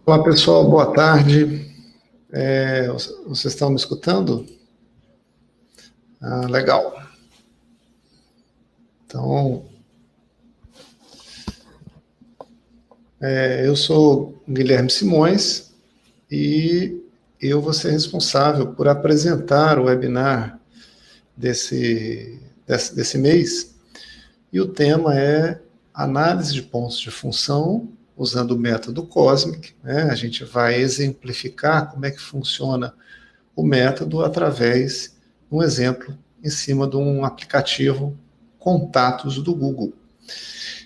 Olá pessoal, boa tarde. Vocês estão me escutando? Legal. Então, eu sou Guilherme Simões e eu vou ser responsável por apresentar o webinar desse mês. E o tema é análise de pontos de função usando o método COSMIC. Né? A gente vai exemplificar como é que funciona o método através de um exemplo em cima de um aplicativo Contatos do Google.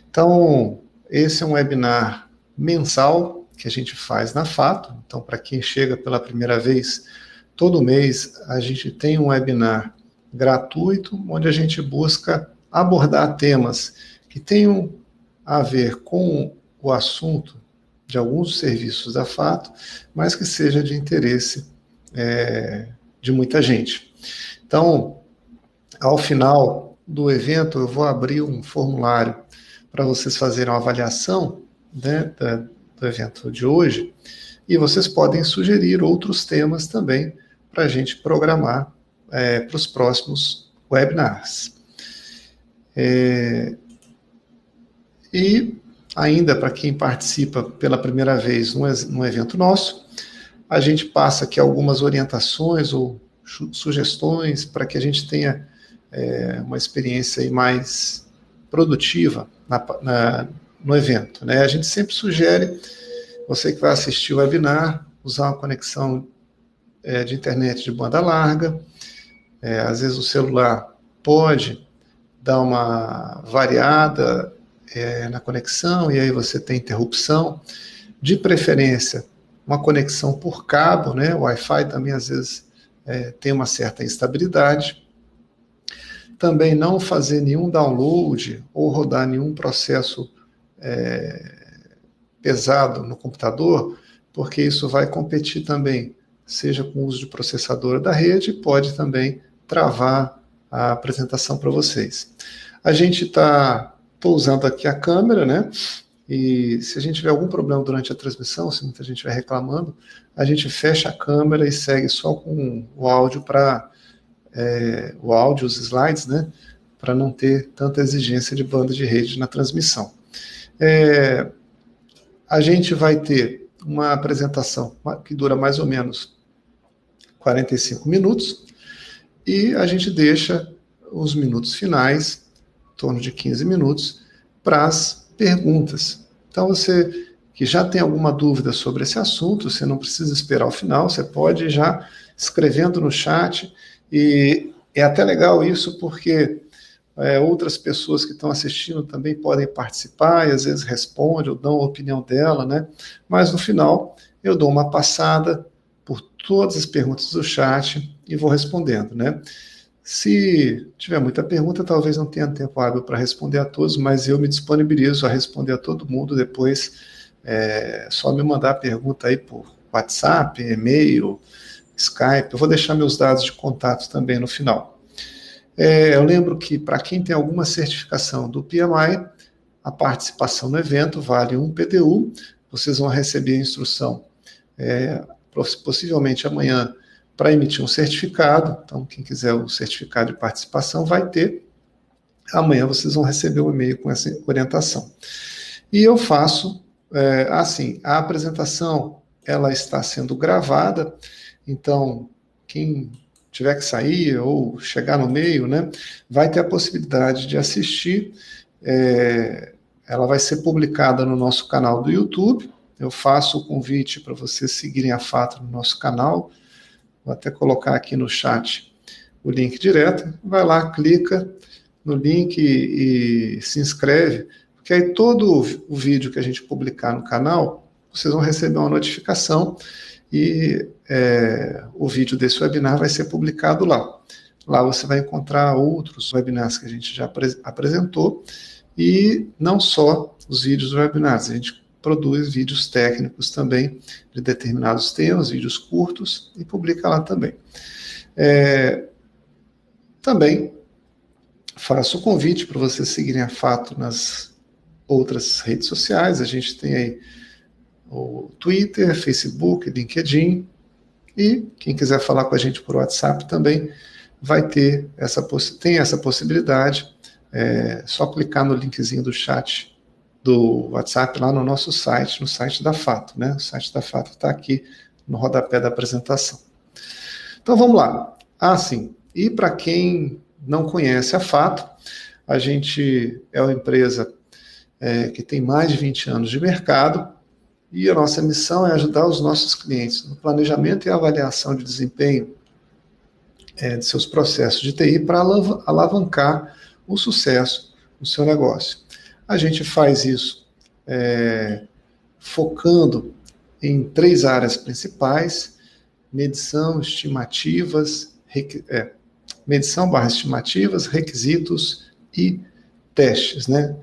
Então, esse é um webinar mensal que a gente faz na Fato. Então, para quem chega pela primeira vez, todo mês a gente tem um webinar gratuito, onde a gente busca abordar temas que tenham a ver com o assunto de alguns serviços da Fato, mas que seja de interesse de muita gente. Então, ao final do evento, eu vou abrir um formulário para vocês fazerem uma avaliação, né, do evento de hoje, e vocês podem sugerir outros temas também para a gente programar para os próximos webinars. E ainda para quem participa pela primeira vez num evento nosso, a gente passa aqui algumas orientações ou sugestões para que a gente tenha uma experiência aí mais produtiva no evento. Né? A gente sempre sugere, você que vai assistir o webinar, usar uma conexão de internet de banda larga. Às vezes o celular pode dar uma variada na conexão, e aí você tem interrupção. De preferência, uma conexão por cabo, né? O Wi-Fi também às vezes tem uma certa instabilidade. Também não fazer nenhum download ou rodar nenhum processo pesado no computador, porque isso vai competir também, seja com o uso de processador da rede, pode também travar a apresentação para vocês. A gente está usando aqui a câmera, né? E se a gente tiver algum problema durante a transmissão, se muita gente estiver reclamando, a gente fecha a câmera e segue só com o áudio os slides, né? Para não ter tanta exigência de banda de rede na transmissão. A gente vai ter uma apresentação que dura mais ou menos 45 minutos, e a gente deixa os minutos finais, em torno de 15 minutos, para as perguntas. Então, você que já tem alguma dúvida sobre esse assunto, você não precisa esperar o final, você pode ir já escrevendo no chat, e é até legal isso, porque outras pessoas que estão assistindo também podem participar, e às vezes respondem ou dão a opinião dela, né? Mas no final, eu dou uma passada por todas as perguntas do chat e vou respondendo, né? Se tiver muita pergunta, talvez não tenha tempo hábil para responder a todos, mas eu me disponibilizo a responder a todo mundo depois. Só me mandar a pergunta aí por WhatsApp, e-mail, Skype. Eu vou deixar meus dados de contato também no final. Eu lembro que para quem tem alguma certificação do PMI, a participação no evento vale um PDU. Vocês vão receber a instrução, possivelmente amanhã, para emitir um certificado. Então, quem quiser o certificado de participação vai ter. Amanhã vocês vão receber um e-mail com essa orientação. E eu faço assim, a apresentação ela está sendo gravada, então quem tiver que sair ou chegar no meio, né, vai ter a possibilidade de assistir. Ela vai ser publicada no nosso canal do YouTube. Eu faço o convite para vocês seguirem a Fato no nosso canal. Vou até colocar aqui no chat o link direto. Vai lá, clica no link e se inscreve, porque aí todo o vídeo que a gente publicar no canal, vocês vão receber uma notificação e o vídeo desse webinar vai ser publicado lá. Lá você vai encontrar outros webinars que a gente já apresentou, e não só os vídeos dos webinars, a gente produz vídeos técnicos também de determinados temas, vídeos curtos, e publica lá também. Também faço o convite para vocês seguirem a Fato nas outras redes sociais. A gente tem aí o Twitter, Facebook, LinkedIn, e quem quiser falar com a gente por WhatsApp também vai ter tem essa possibilidade. É só clicar no linkzinho do chat do WhatsApp lá no nosso site, no site da Fato, né? O site da Fato está aqui no rodapé da apresentação. Então vamos lá. Sim. E para quem não conhece a Fato, a gente é uma empresa que tem mais de 20 anos de mercado, e a nossa missão é ajudar os nossos clientes no planejamento e avaliação de desempenho de seus processos de TI para alavancar o sucesso do seu negócio. A gente faz isso focando em 3 áreas principais: medição, estimativas, medição/estimativas, requisitos e testes, né?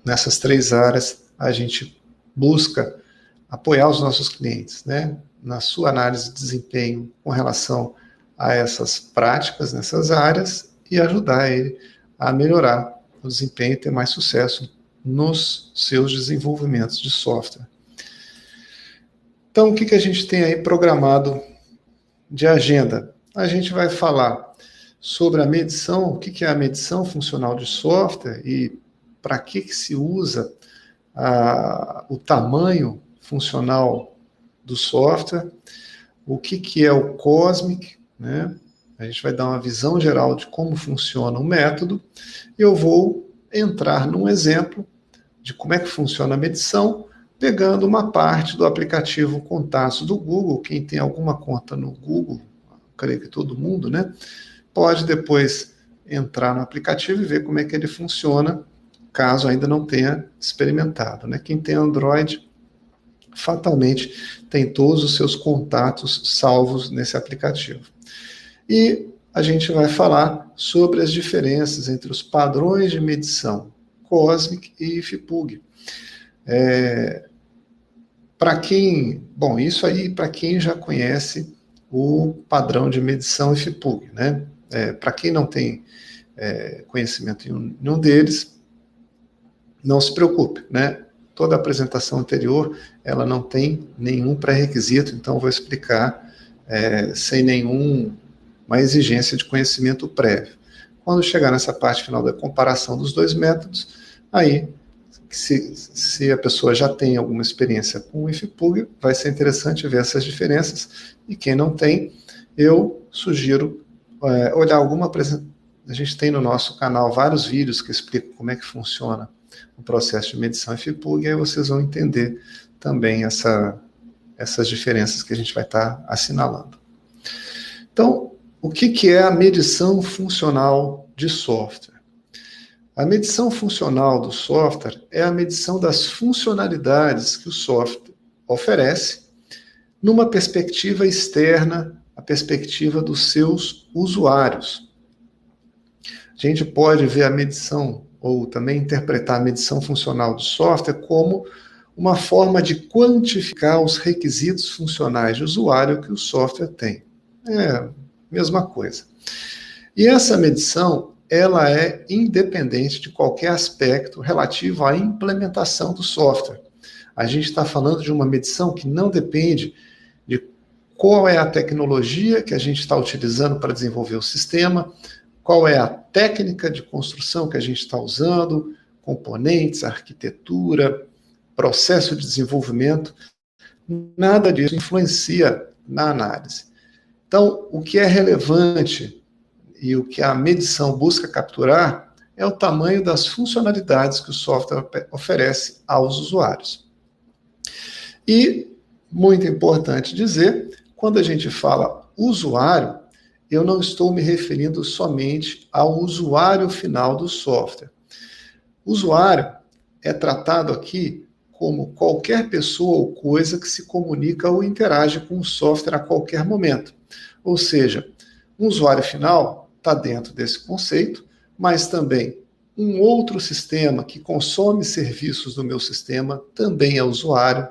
Nessas 3 áreas, a gente busca apoiar os nossos clientes, né, na sua análise de desempenho com relação a essas práticas nessas áreas e ajudar ele a melhorar o desempenho e ter mais sucesso nos seus desenvolvimentos de software. Então, o que a gente tem aí programado de agenda? A gente vai falar sobre a medição, o que é a medição funcional de software e para que se usa o tamanho funcional do software, o que é o COSMIC, né? A gente vai dar uma visão geral de como funciona o método. Eu vou entrar num exemplo de como é que funciona a medição, pegando uma parte do aplicativo Contatos do Google. Quem tem alguma conta no Google, creio que todo mundo, né, pode depois entrar no aplicativo e ver como é que ele funciona, caso ainda não tenha experimentado, né? Quem tem Android, fatalmente tem todos os seus contatos salvos nesse aplicativo. E a gente vai falar sobre as diferenças entre os padrões de medição COSMIC e IFPUG. Isso aí para quem já conhece o padrão de medição IFPUG, né? Para quem não tem conhecimento em nenhum deles, não se preocupe, né? Toda a apresentação anterior, ela não tem nenhum pré-requisito, então vou explicar sem nenhuma exigência de conhecimento prévio. Quando chegar nessa parte final da comparação dos 2 métodos, aí, se a pessoa já tem alguma experiência com o IFPUG, vai ser interessante ver essas diferenças, e quem não tem, eu sugiro olhar alguma apresentação. A gente tem no nosso canal vários vídeos que explicam como é que funciona o processo de medição IFPUG, e aí vocês vão entender também essas diferenças que a gente vai estar assinalando. Então, o que é a medição funcional de software? A medição funcional do software é a medição das funcionalidades que o software oferece numa perspectiva externa, a perspectiva dos seus usuários. A gente pode ver a medição, ou também interpretar a medição funcional do software como uma forma de quantificar os requisitos funcionais de usuário que o software tem. Mesma coisa. E essa medição, ela é independente de qualquer aspecto relativo à implementação do software. A gente está falando de uma medição que não depende de qual é a tecnologia que a gente está utilizando para desenvolver o sistema, qual é a técnica de construção que a gente está usando, componentes, arquitetura, processo de desenvolvimento. Nada disso influencia na análise. Então, o que é relevante e o que a medição busca capturar é o tamanho das funcionalidades que o software oferece aos usuários. E, muito importante dizer, quando a gente fala usuário, eu não estou me referindo somente ao usuário final do software. Usuário é tratado aqui como qualquer pessoa ou coisa que se comunica ou interage com o software a qualquer momento. Ou seja, um usuário final está dentro desse conceito, mas também um outro sistema que consome serviços do meu sistema também é usuário.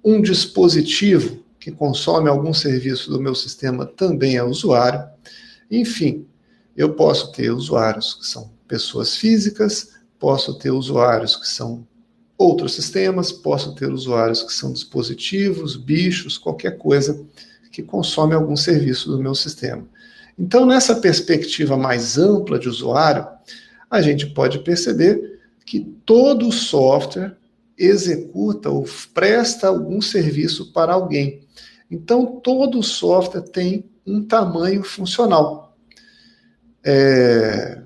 Um dispositivo que consome algum serviço do meu sistema também é usuário. Enfim, eu posso ter usuários que são pessoas físicas, posso ter usuários que são outros sistemas, posso ter usuários que são dispositivos, bichos, qualquer coisa que consome algum serviço do meu sistema. Então, nessa perspectiva mais ampla de usuário, a gente pode perceber que todo software executa ou presta algum serviço para alguém. Então, todo software tem um tamanho funcional.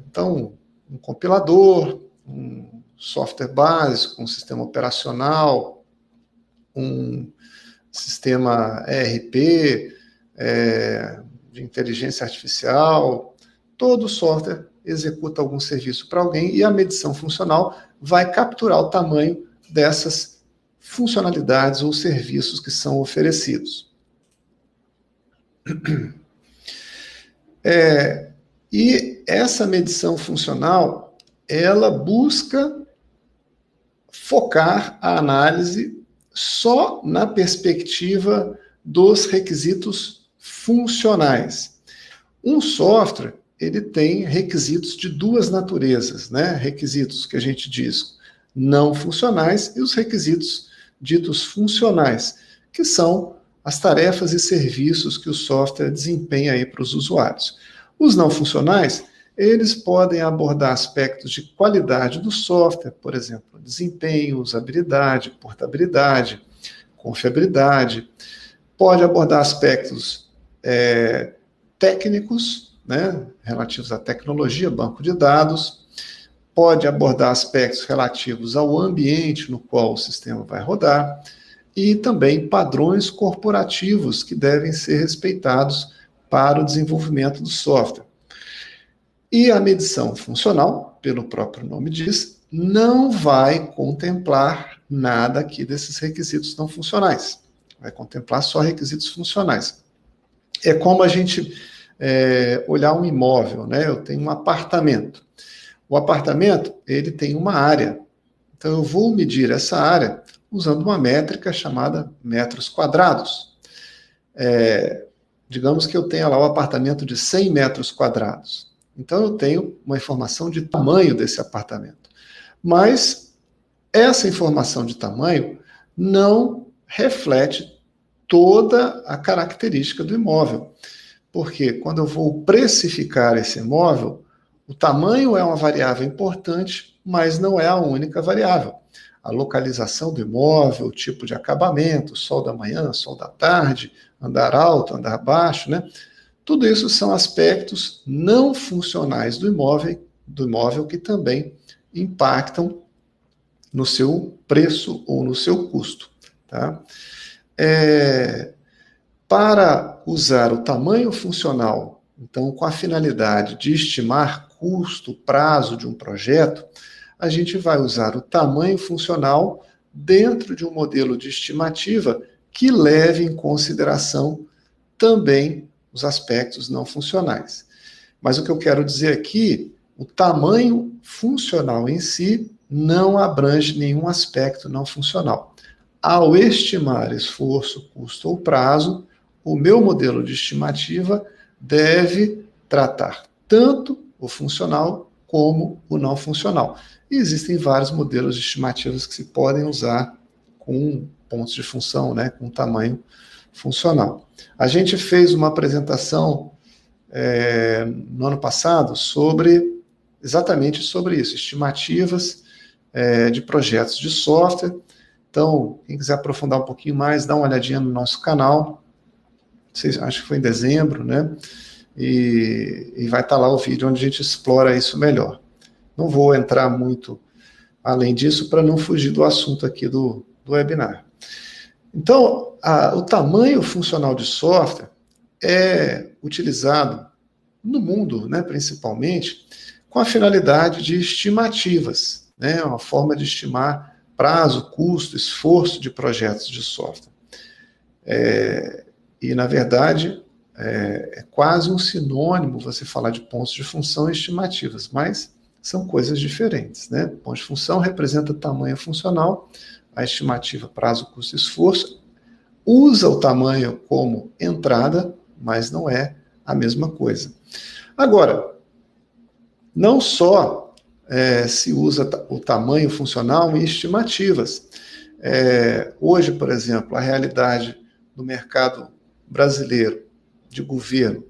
Então, um compilador, um software básico, um sistema operacional, um sistema ERP, de inteligência artificial, todo software executa algum serviço para alguém e a medição funcional vai capturar o tamanho dessas funcionalidades ou serviços que são oferecidos. E essa medição funcional, ela busca focar a análise só na perspectiva dos requisitos funcionais. Um software, ele tem requisitos de duas naturezas, né? Requisitos que a gente diz não funcionais e os requisitos ditos funcionais, que são as tarefas e serviços que o software desempenha aí para os usuários. Os não funcionais, eles podem abordar aspectos de qualidade do software, por exemplo, desempenho, usabilidade, portabilidade, confiabilidade. Pode abordar aspectos técnicos, né, relativos à tecnologia, banco de dados. Pode abordar aspectos relativos ao ambiente no qual o sistema vai rodar e também padrões corporativos que devem ser respeitados para o desenvolvimento do software. E a medição funcional, pelo próprio nome diz, não vai contemplar nada aqui desses requisitos não funcionais. Vai contemplar só requisitos funcionais. É como a gente olhar um imóvel, né? Eu tenho um apartamento. O apartamento, ele tem uma área. Então, eu vou medir essa área usando uma métrica chamada metros quadrados. Digamos que eu tenha lá um apartamento de 100 metros quadrados. Então, eu tenho uma informação de tamanho desse apartamento. Mas essa informação de tamanho não reflete toda a característica do imóvel. Porque quando eu vou precificar esse imóvel, o tamanho é uma variável importante, mas não é a única variável. A localização do imóvel, o tipo de acabamento, sol da manhã, sol da tarde, andar alto, andar baixo, né? Tudo isso são aspectos não funcionais do imóvel que também impactam no seu preço ou no seu custo. Tá? Para usar o tamanho funcional, então, com a finalidade de estimar custo, prazo de um projeto, a gente vai usar o tamanho funcional dentro de um modelo de estimativa que leve em consideração também os aspectos não funcionais. Mas o que eu quero dizer aqui, o tamanho funcional em si não abrange nenhum aspecto não funcional. Ao estimar esforço, custo ou prazo, o meu modelo de estimativa deve tratar tanto o funcional como o não funcional. E existem vários modelos de estimativas que se podem usar com pontos de função, né, com tamanho funcional. A gente fez uma apresentação no ano passado exatamente sobre isso, estimativas de projetos de software. Então, quem quiser aprofundar um pouquinho mais, dá uma olhadinha no nosso canal. Acho que foi em dezembro, né? E vai estar lá o vídeo onde a gente explora isso melhor. Não vou entrar muito além disso para não fugir do assunto aqui do webinar. Então, o tamanho funcional de software é utilizado no mundo, né, principalmente, com a finalidade de estimativas, né, uma forma de estimar prazo, custo, esforço de projetos de software. E, na verdade, é quase um sinônimo você falar de pontos de função e estimativas, mas são coisas diferentes, né? Ponto de função representa tamanho funcional, a estimativa, prazo, custo e esforço, usa o tamanho como entrada, mas não é a mesma coisa. Agora, não só se usa o tamanho funcional em estimativas. Hoje, por exemplo, a realidade do mercado brasileiro, de governo,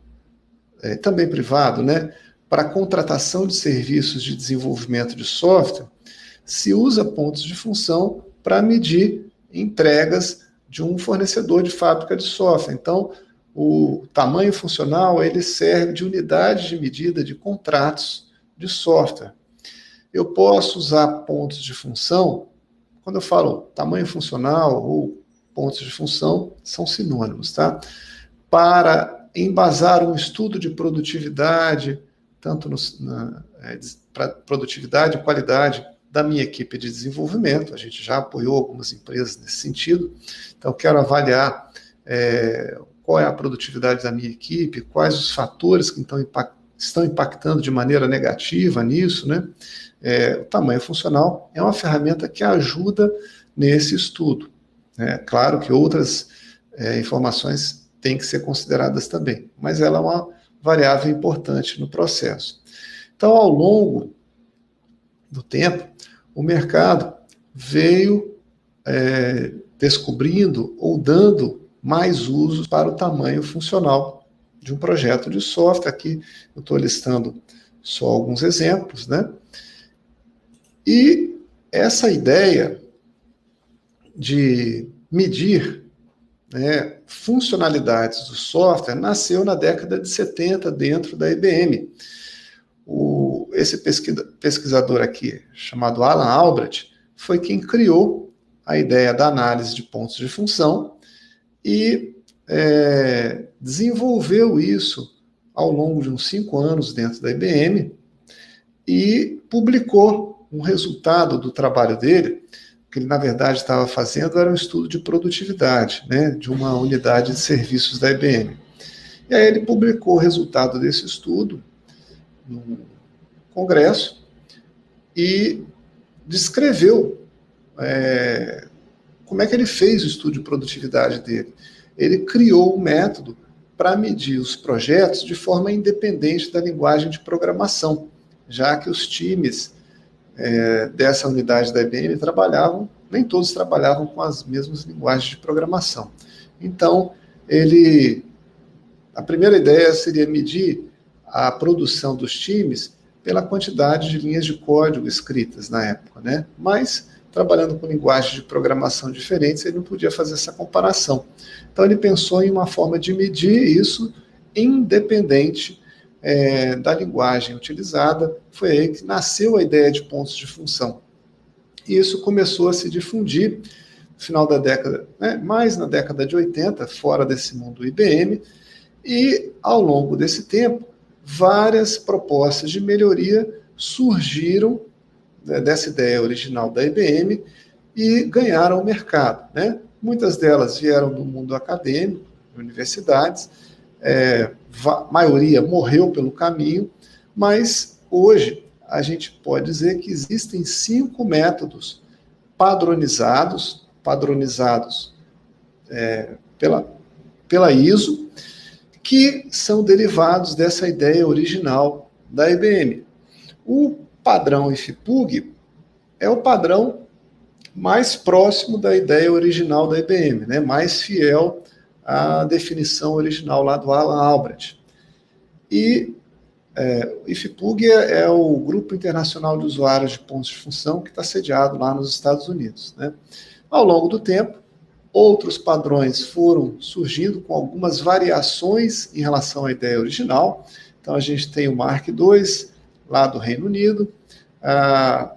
também privado, né, para a contratação de serviços de desenvolvimento de software, se usa pontos de função para medir entregas de um fornecedor de fábrica de software. Então, o tamanho funcional ele serve de unidade de medida de contratos de software. Eu posso usar pontos de função, quando eu falo tamanho funcional ou pontos de função, são sinônimos, tá? Para embasar um estudo de produtividade, tanto para produtividade e qualidade da minha equipe de desenvolvimento. A gente já apoiou algumas empresas nesse sentido. Então, quero avaliar qual é a produtividade da minha equipe, quais os fatores que estão impactando de maneira negativa nisso, né? O tamanho funcional é uma ferramenta que ajuda nesse estudo. Claro que outras informações têm que ser consideradas também, mas ela é uma variável importante no processo. Então, ao longo do tempo, o mercado veio descobrindo ou dando mais usos para o tamanho funcional de um projeto de software. Aqui eu estou listando só alguns exemplos, né? E essa ideia de medir funcionalidades do software nasceu na década de 70 dentro da IBM. Esse pesquisador aqui, chamado Alan Albrecht, foi quem criou a ideia da análise de pontos de função e desenvolveu isso ao longo de uns 5 anos dentro da IBM e publicou um resultado do trabalho dele. O que ele, na verdade, estava fazendo era um estudo de produtividade, né, de uma unidade de serviços da IBM. E aí ele publicou o resultado desse estudo no Congresso e descreveu como é que ele fez o estudo de produtividade dele. Ele criou um método para medir os projetos de forma independente da linguagem de programação, já que os times dessa unidade da IBM nem todos trabalhavam com as mesmas linguagens de programação. Então, a primeira ideia seria medir a produção dos times pela quantidade de linhas de código escritas na época, né? Mas, trabalhando com linguagens de programação diferentes, ele não podia fazer essa comparação. Então, ele pensou em uma forma de medir isso independente da linguagem utilizada. Foi aí que nasceu a ideia de pontos de função. E isso começou a se difundir no final da década, mais na década de 80, fora desse mundo IBM, e ao longo desse tempo, várias propostas de melhoria surgiram dessa ideia original da IBM e ganharam o mercado, né? Muitas delas vieram do mundo acadêmico, de universidades, a maioria morreu pelo caminho, mas hoje a gente pode dizer que existem 5 métodos padronizados pela ISO, que são derivados dessa ideia original da IBM. O padrão IFPUG é o padrão mais próximo da ideia original da IBM, né? Mais fiel à definição original lá do Alan Albrecht. E o IFPUG é o Grupo Internacional de Usuários de Pontos de Função, que está sediado lá nos Estados Unidos, né? Ao longo do tempo, outros padrões foram surgindo com algumas variações em relação à ideia original. Então, a gente tem o Mark II, lá do Reino Unido, a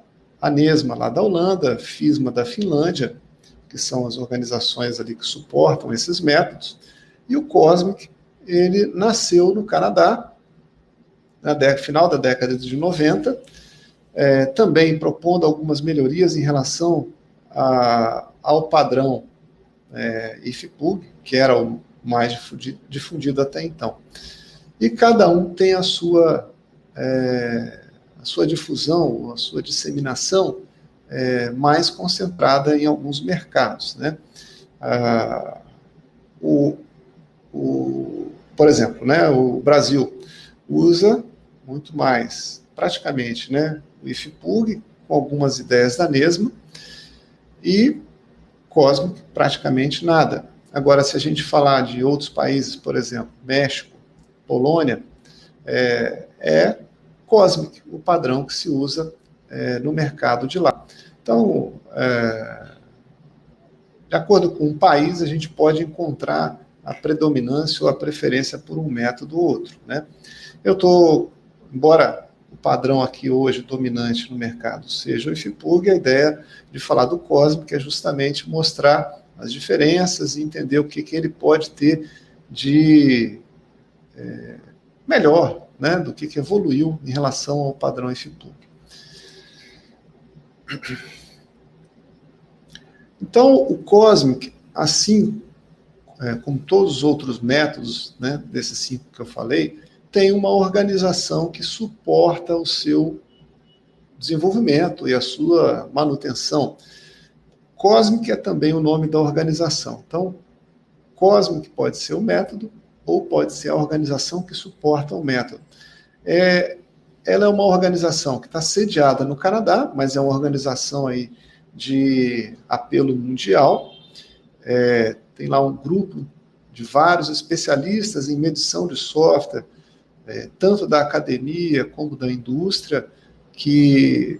NESMA, lá da Holanda, a FISMA, da Finlândia, que são as organizações ali que suportam esses métodos, e o COSMIC, ele nasceu no Canadá, final da década de 90, também propondo algumas melhorias em relação ao padrão IFPUG, que era o mais difundido até então. E cada um tem a sua difusão, a sua disseminação mais concentrada em alguns mercados, né? Por exemplo, né, o Brasil usa muito mais, praticamente, né, o IFPUG, com algumas ideias da Nesma, e Cosmic praticamente nada. Agora, se a gente falar de outros países, por exemplo, México, Polônia, é Cosmic o padrão que se usa no mercado de lá. Então, de acordo com o país, a gente pode encontrar a predominância ou a preferência por um método ou outro, né? Embora o padrão aqui hoje dominante no mercado seja o IFPUG, a ideia de falar do Cosmic é justamente mostrar as diferenças e entender o que ele pode ter de melhor, né, do que evoluiu em relação ao padrão IFPUG. Então, o Cosmic, assim como todos os outros métodos, né, desses 5 que eu falei, tem uma organização que suporta o seu desenvolvimento e a sua manutenção. Cosmic é também o nome da organização. Então, Cosmic pode ser o método ou pode ser a organização que suporta o método. Ela é uma organização que está sediada no Canadá, mas é uma organização aí de apelo mundial. Tem lá um grupo de vários especialistas em medição de software, tanto da academia como da indústria, que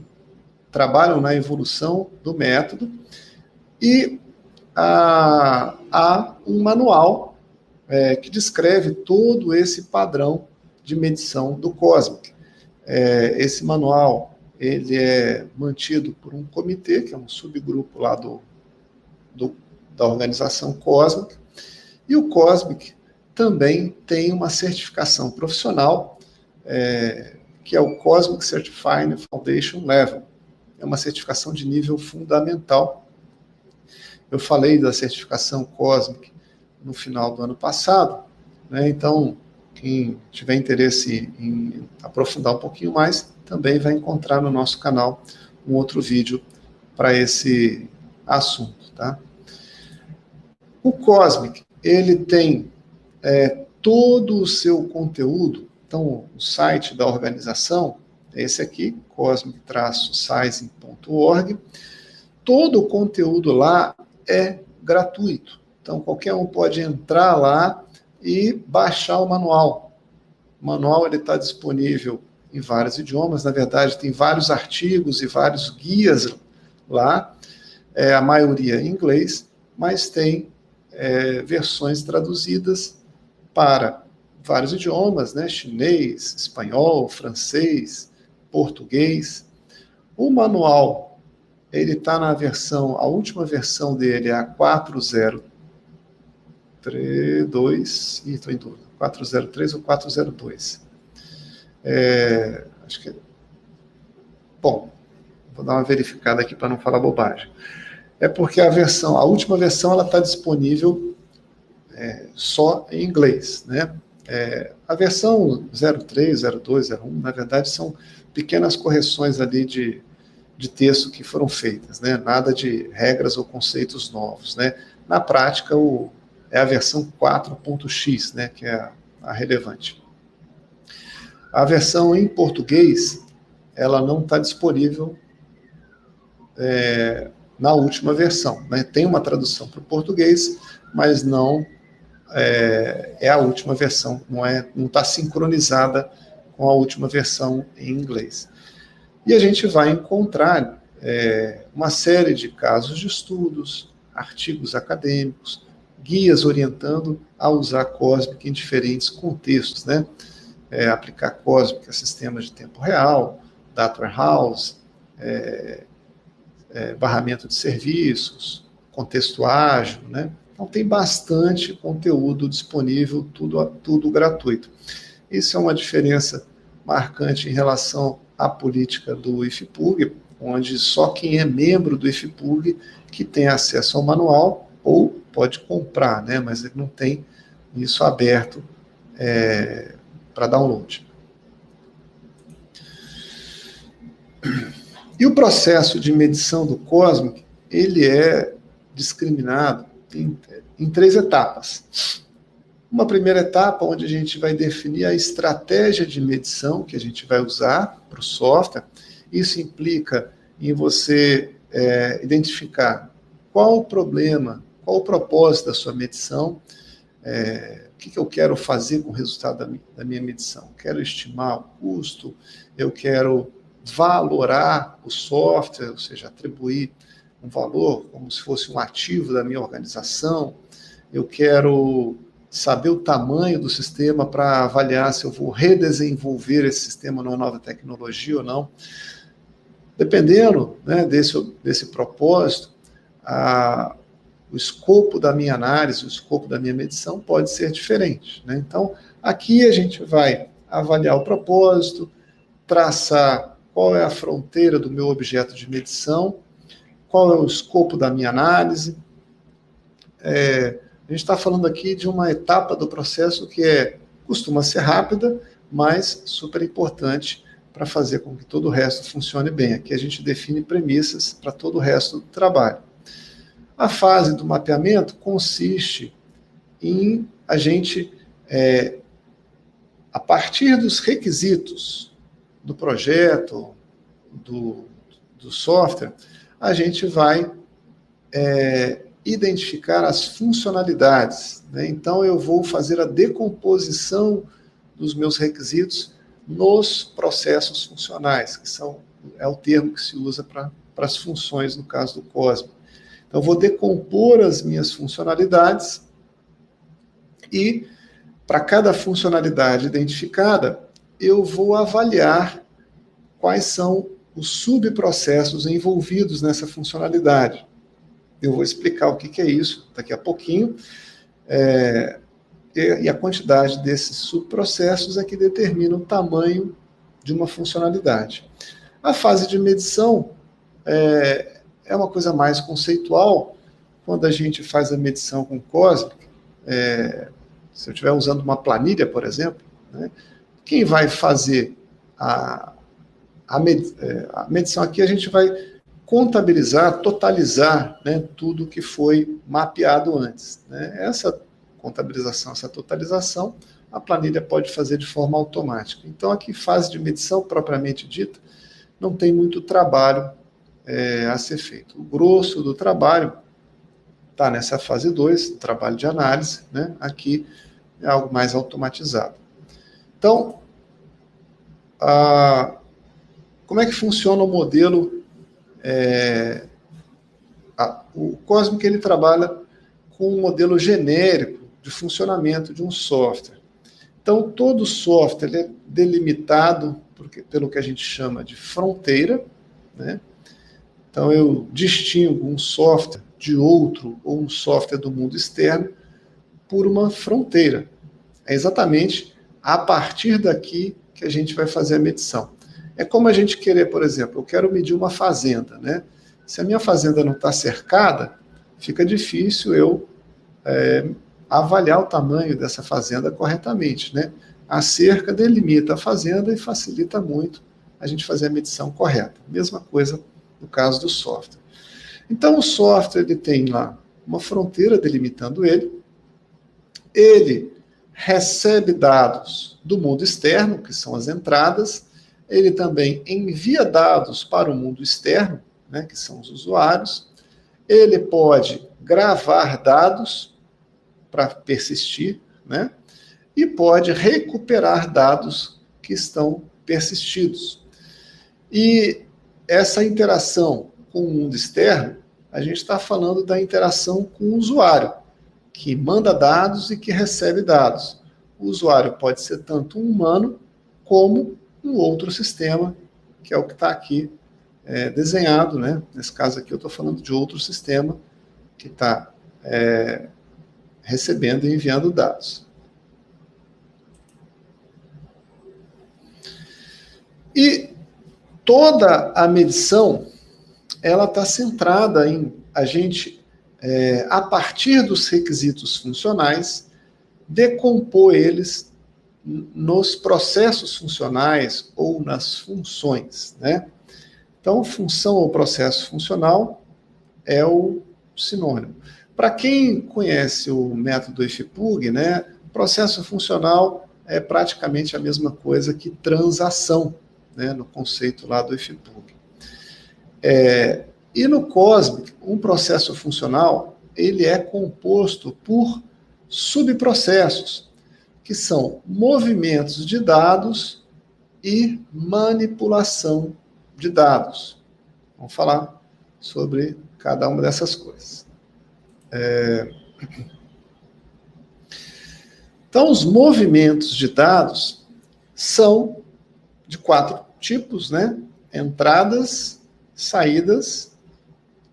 trabalham na evolução do método. E há um manual que descreve todo esse padrão de medição do Cosmic. Esse manual ele é mantido por um comitê, que é um subgrupo lá da organização Cosmic, e o Cosmic também tem uma certificação profissional, que é o Cosmic Certified Foundation Level. É uma certificação de nível fundamental. Eu falei da certificação Cosmic no final do ano passado, né? Então, quem tiver interesse em aprofundar um pouquinho mais, também vai encontrar no nosso canal um outro vídeo para esse assunto, tá? O Cosmic, ele tem todo o seu conteúdo. Então, o site da organização é esse aqui, cosmic-sizing.org. Todo o conteúdo lá é gratuito. Então, qualquer um pode entrar lá e baixar o manual. O manual está disponível em vários idiomas. Na verdade, tem vários artigos e vários guias lá, a maioria em inglês, mas tem versões traduzidas para vários idiomas, né? Chinês, espanhol, francês, português. O manual, ele está na versão, a última versão dele é a 403, estou em dúvida, 403 ou 402. Acho que... Bom, vou dar uma verificada aqui para não falar bobagem. É porque a última versão, ela está disponível só em inglês, né? A versão 03, 02, 01, na verdade, são pequenas correções ali de texto que foram feitas, né? Nada de regras ou conceitos novos, né? Na prática, é a versão 4.x, né? Que é a relevante. A versão em português, ela não está disponível na última versão, né? Tem uma tradução para o português, mas não é a última versão, não está sincronizada com a última versão em inglês. E a gente vai encontrar uma série de casos de estudos, artigos acadêmicos, guias orientando a usar Cosmic em diferentes contextos, né? Aplicar Cosmic a sistemas de tempo real, data warehouse, barramento de serviços, contexto ágil, né? Então, tem bastante conteúdo disponível, tudo gratuito. Isso é uma diferença marcante em relação à política do IFPUG, onde só quem é membro do IFPUG que tem acesso ao manual ou pode comprar, né? Mas ele não tem isso aberto para download. E o processo de medição do Cosmic, ele é discriminado em 3 etapas. Uma primeira etapa, onde a gente vai definir a estratégia de medição que a gente vai usar para o software, Isso implica em você identificar qual o problema, qual o propósito da sua medição, o que eu quero fazer com o resultado da minha medição. Quero estimar o custo, eu quero valorar o software, ou seja, atribuir um valor como se fosse um ativo da minha organização, eu quero saber o tamanho do sistema para avaliar se eu vou redesenvolver esse sistema numa nova tecnologia ou não. Dependendo, né, desse propósito, o escopo da minha análise, o escopo da minha medição pode ser diferente, né? Então, aqui a gente vai avaliar o propósito, traçar qual é a fronteira do meu objeto de medição, qual é o escopo da minha análise. A gente está falando aqui de uma etapa do processo que costuma ser rápida, mas super importante para fazer com que todo o resto funcione bem. Aqui a gente define premissas para todo o resto do trabalho. A fase do mapeamento consiste em a gente, a partir dos requisitos do projeto, do software, a gente vai identificar as funcionalidades, né? Então, eu vou fazer a decomposição dos meus requisitos nos processos funcionais, que é o termo que se usa para as funções, no caso do COSME. Então, eu vou decompor as minhas funcionalidades e, para cada funcionalidade identificada, eu vou avaliar quais são os subprocessos envolvidos nessa funcionalidade. Eu vou explicar o que é isso daqui a pouquinho. E a quantidade desses subprocessos é que determina o tamanho de uma funcionalidade. A fase de medição é uma coisa mais conceitual. Quando a gente faz a medição com COSME, se eu estiver usando uma planilha, por exemplo, né, quem vai fazer a medição aqui, a gente vai contabilizar, totalizar, né, tudo que foi mapeado antes, né? Essa contabilização, essa totalização, a planilha pode fazer de forma automática. Então, aqui, fase de medição propriamente dita, não tem muito trabalho a ser feito. O grosso do trabalho está nessa fase 2, trabalho de análise, né? Aqui é algo mais automatizado. Então, como é que funciona o modelo? O COSME, ele trabalha com um modelo genérico de funcionamento de um software. Então, todo software é delimitado pelo que a gente chama de fronteira, né? Então, eu distingo um software de outro, ou um software do mundo externo, por uma fronteira. É exatamente a partir daqui que a gente vai fazer a medição. É como a gente querer, por exemplo, eu quero medir uma fazenda, né? Se a minha fazenda não está cercada, fica difícil eu avaliar o tamanho dessa fazenda corretamente, né? A cerca delimita a fazenda e facilita muito a gente fazer a medição correta. Mesma coisa no caso do software. Então, o software ele tem lá uma fronteira delimitando ele recebe dados do mundo externo, que são as entradas, ele também envia dados para o mundo externo, né, que são os usuários, ele pode gravar dados para persistir, né, e pode recuperar dados que estão persistidos. E essa interação com o mundo externo, a gente está falando da interação com o usuário, que manda dados e que recebe dados. O usuário pode ser tanto um humano como um outro sistema, que é o que está aqui desenhado, né? Nesse caso aqui eu estou falando de outro sistema que está recebendo e enviando dados. E toda a medição, ela está centrada em a gente, a partir dos requisitos funcionais, decompor eles nos processos funcionais ou nas funções, né? Então, função ou processo funcional é o sinônimo. Para quem conhece o método IFPUG, né, processo funcional é praticamente a mesma coisa que transação, né, no conceito lá do IFPUG. E no COSMIC, um processo funcional, ele é composto por subprocessos, que são movimentos de dados e manipulação de dados. Vamos falar sobre cada uma dessas coisas. Então, os movimentos de dados são de 4 tipos, né? Entradas, saídas,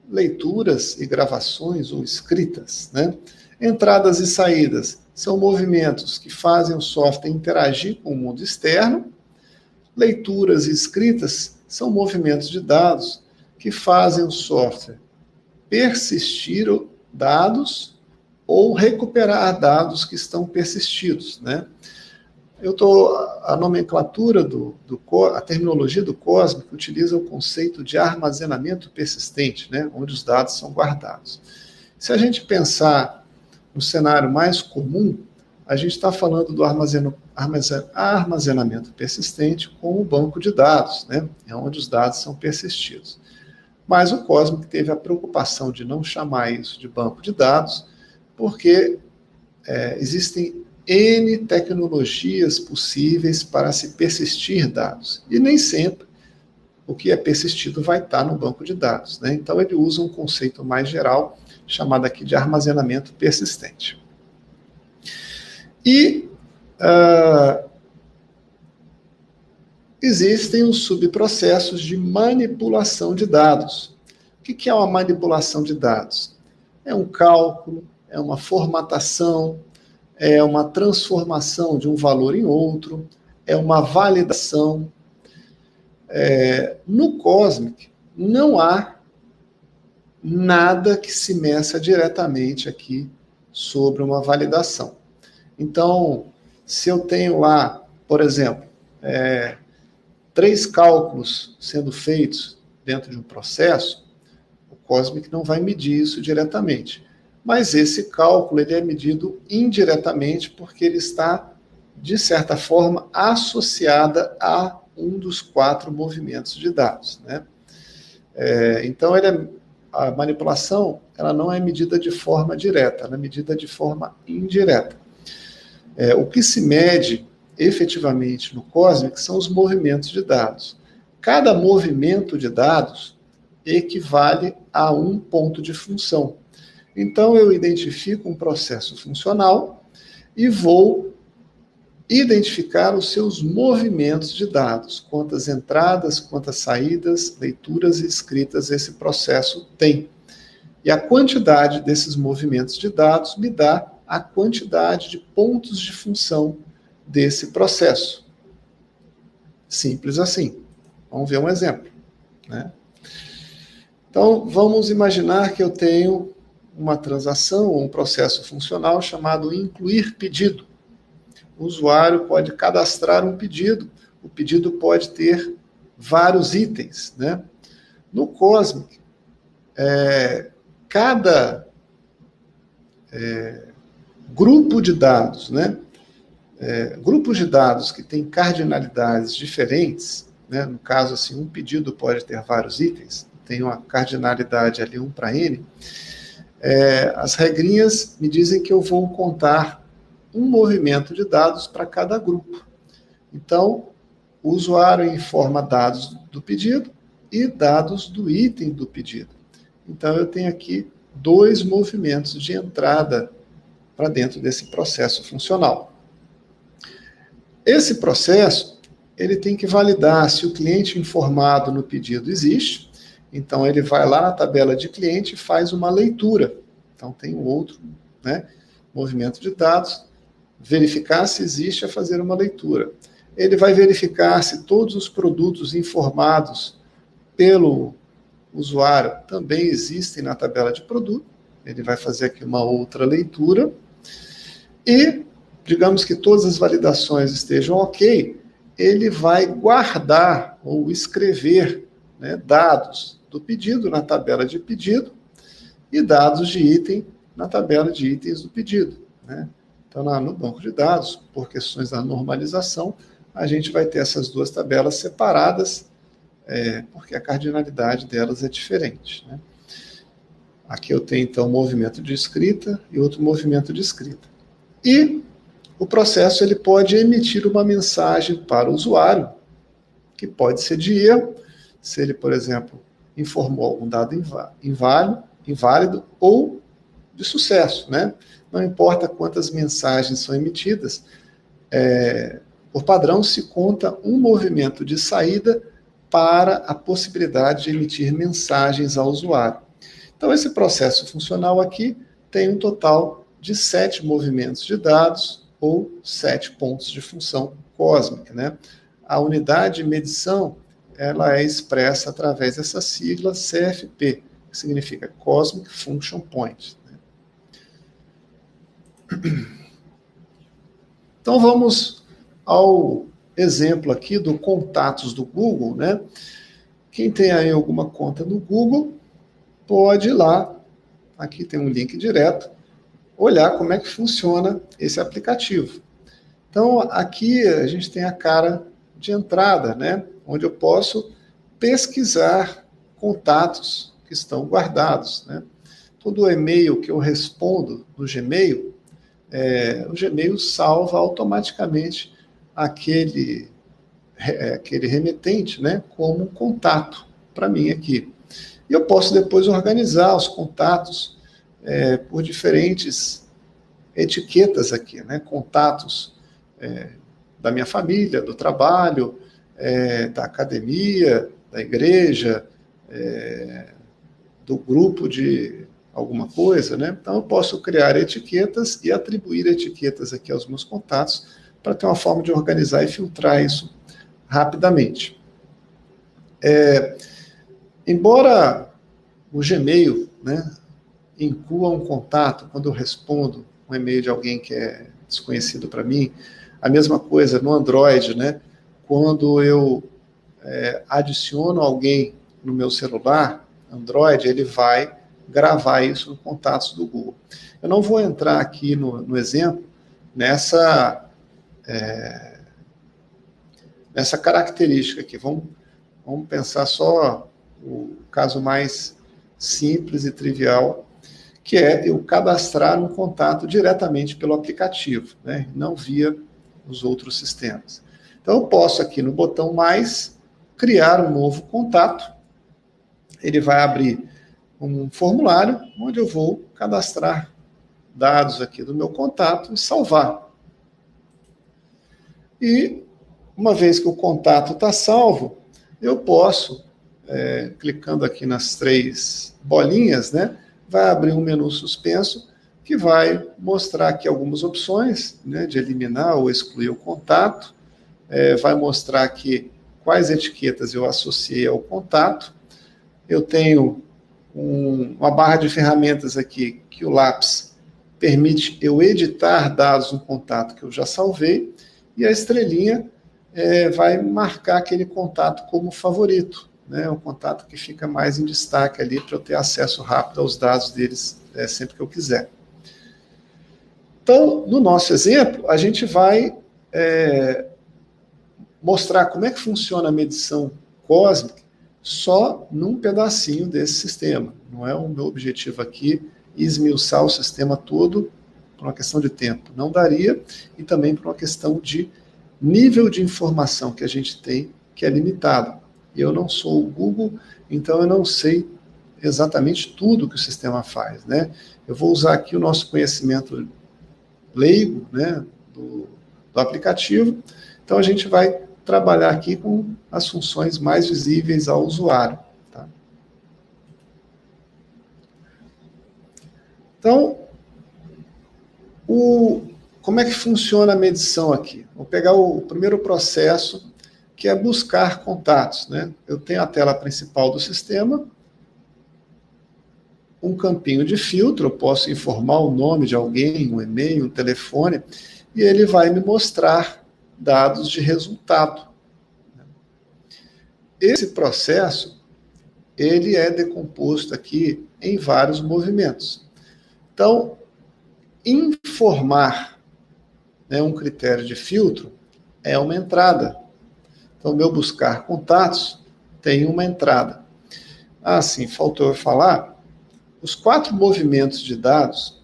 leituras e gravações ou escritas, né? Entradas e saídas são movimentos que fazem o software interagir com o mundo externo. Leituras e escritas são movimentos de dados que fazem o software persistir dados ou recuperar dados que estão persistidos, né? A nomenclatura a terminologia do COSMIC utiliza o conceito de armazenamento persistente, né? Onde os dados são guardados. Se a gente pensar no cenário mais comum, a gente está falando do armazenamento persistente com o banco de dados, né? É onde os dados são persistidos. Mas o COSMIC teve a preocupação de não chamar isso de banco de dados, porque existem N tecnologias possíveis para se persistir dados. E nem sempre o que é persistido vai estar no banco de dados, né? Então ele usa um conceito mais geral, chamado aqui de armazenamento persistente. E existem os subprocessos de manipulação de dados. O que é uma manipulação de dados? É um cálculo, é uma formatação, é uma transformação de um valor em outro, é uma validação. No COSMIC, não há nada que se meça diretamente aqui sobre uma validação. Então, se eu tenho lá, por exemplo, 3 cálculos sendo feitos dentro de um processo, o COSMIC não vai medir isso diretamente. Mas esse cálculo ele é medido indiretamente porque ele está, de certa forma, associado a um dos 4 movimentos de dados, né? Então, a manipulação ela não é medida de forma direta, ela é medida de forma indireta. O que se mede efetivamente no COSMIC são os movimentos de dados. Cada movimento de dados equivale a um ponto de função. Então, eu identifico um processo funcional e vou identificar os seus movimentos de dados, quantas entradas, quantas saídas, leituras e escritas esse processo tem. E a quantidade desses movimentos de dados me dá a quantidade de pontos de função desse processo. Simples assim. Vamos ver um exemplo, né? Então, vamos imaginar que eu tenho uma transação ou um processo funcional chamado incluir pedido. O usuário pode cadastrar um pedido, o pedido pode ter vários itens, né? No COSMIC, cada grupo de dados, né? Grupos de dados que têm cardinalidades diferentes, né? No caso, assim, um pedido pode ter vários itens, tem uma cardinalidade ali 1 para N, as regrinhas me dizem que eu vou contar um movimento de dados para cada grupo. Então, o usuário informa dados do pedido e dados do item do pedido. Então, eu tenho aqui 2 movimentos de entrada para dentro desse processo funcional. Esse processo, ele tem que validar se o cliente informado no pedido existe. Então, ele vai lá na tabela de cliente e faz uma leitura. Então, tem um outro, né, movimento de dados. Verificar se existe é fazer uma leitura. Ele vai verificar se todos os produtos informados pelo usuário também existem na tabela de produto. Ele vai fazer aqui uma outra leitura. E, digamos que todas as validações estejam ok, ele vai guardar ou escrever, né, dados do pedido na tabela de pedido e dados de item na tabela de itens do pedido, né? Então, no banco de dados, por questões da normalização, a gente vai ter essas duas tabelas separadas, porque a cardinalidade delas é diferente, né? Aqui eu tenho, então, um movimento de escrita e outro movimento de escrita. E o processo ele pode emitir uma mensagem para o usuário, que pode ser de erro, se ele, por exemplo, informou algum dado inválido ou de sucesso, né? Não importa quantas mensagens são emitidas, por padrão se conta um movimento de saída para a possibilidade de emitir mensagens ao usuário. Então, esse processo funcional aqui tem um total de 7 movimentos de dados ou 7 pontos de função cósmica, né? A unidade de medição ela é expressa através dessa sigla CFP, que significa Cosmic Function Point. Então, vamos ao exemplo aqui do contatos do Google, né? Quem tem aí alguma conta no Google, pode ir lá, aqui tem um link direto, olhar como é que funciona esse aplicativo. Então, aqui a gente tem a cara de entrada, né? Onde eu posso pesquisar contatos que estão guardados, né? Todo e-mail que eu respondo no Gmail, o Gmail salva automaticamente aquele remetente, né, como um contato para mim aqui. E eu posso depois organizar os contatos por diferentes etiquetas aqui, né? Contatos da minha família, do trabalho, da academia, da igreja, do grupo de alguma coisa, né? Então eu posso criar etiquetas e atribuir etiquetas aqui aos meus contatos para ter uma forma de organizar e filtrar isso rapidamente. Embora o Gmail, né, inclua um contato quando eu respondo um e-mail de alguém que é desconhecido para mim, a mesma coisa no Android, né, quando eu adiciono alguém no meu celular, Android, ele vai gravar isso no contatos do Google. Eu não vou entrar aqui no exemplo nessa característica aqui. Vamos pensar só o caso mais simples e trivial, que é eu cadastrar um contato diretamente pelo aplicativo, né, não via os outros sistemas. Então, eu posso aqui no botão mais criar um novo contato. Ele vai abrir um formulário onde eu vou cadastrar dados aqui do meu contato e salvar. E uma vez que o contato está salvo, eu posso, clicando aqui nas 3 bolinhas, né, vai abrir um menu suspenso que vai mostrar aqui algumas opções, né, de eliminar ou excluir o contato, vai mostrar aqui quais etiquetas eu associei ao contato. Eu tenho uma barra de ferramentas aqui que o lápis permite eu editar dados no contato que eu já salvei, e a estrelinha vai marcar aquele contato como favorito, né, um contato que fica mais em destaque ali para eu ter acesso rápido aos dados deles sempre que eu quiser. Então, no nosso exemplo, a gente vai mostrar como é que funciona a medição cósmica só num pedacinho desse sistema. Não é o meu objetivo aqui esmiuçar o sistema todo por uma questão de tempo. Não daria, e também por uma questão de nível de informação que a gente tem, que é limitado. Eu não sou o Google, então eu não sei exatamente tudo que o sistema faz, né? Eu vou usar aqui o nosso conhecimento leigo, né, do aplicativo. Então a gente vai trabalhar aqui com as funções mais visíveis ao usuário. Tá? Então, como é que funciona a medição aqui? Vou pegar o primeiro processo, que é buscar contatos, né? Eu tenho a tela principal do sistema, um campinho de filtro, eu posso informar o nome de alguém, um e-mail, um telefone, e ele vai me mostrar dados de resultado. Esse processo, ele é decomposto aqui em vários movimentos. Então, informar, né, um critério de filtro é uma entrada. Então, meu buscar contatos tem uma entrada. Ah, sim, faltou eu falar. Os 4 movimentos de dados,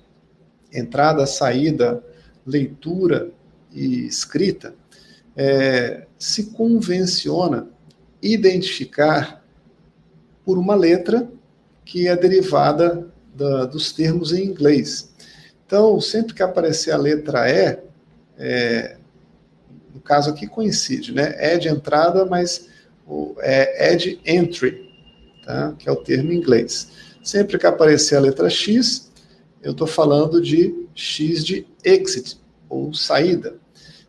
entrada, saída, leitura e escrita, se convenciona identificar por uma letra que é derivada dos termos em inglês. Então, sempre que aparecer a letra E, no caso aqui coincide, né? É de entrada, mas é de entry, tá? Que é o termo em inglês. Sempre que aparecer a letra X, eu estou falando de X de exit, ou saída.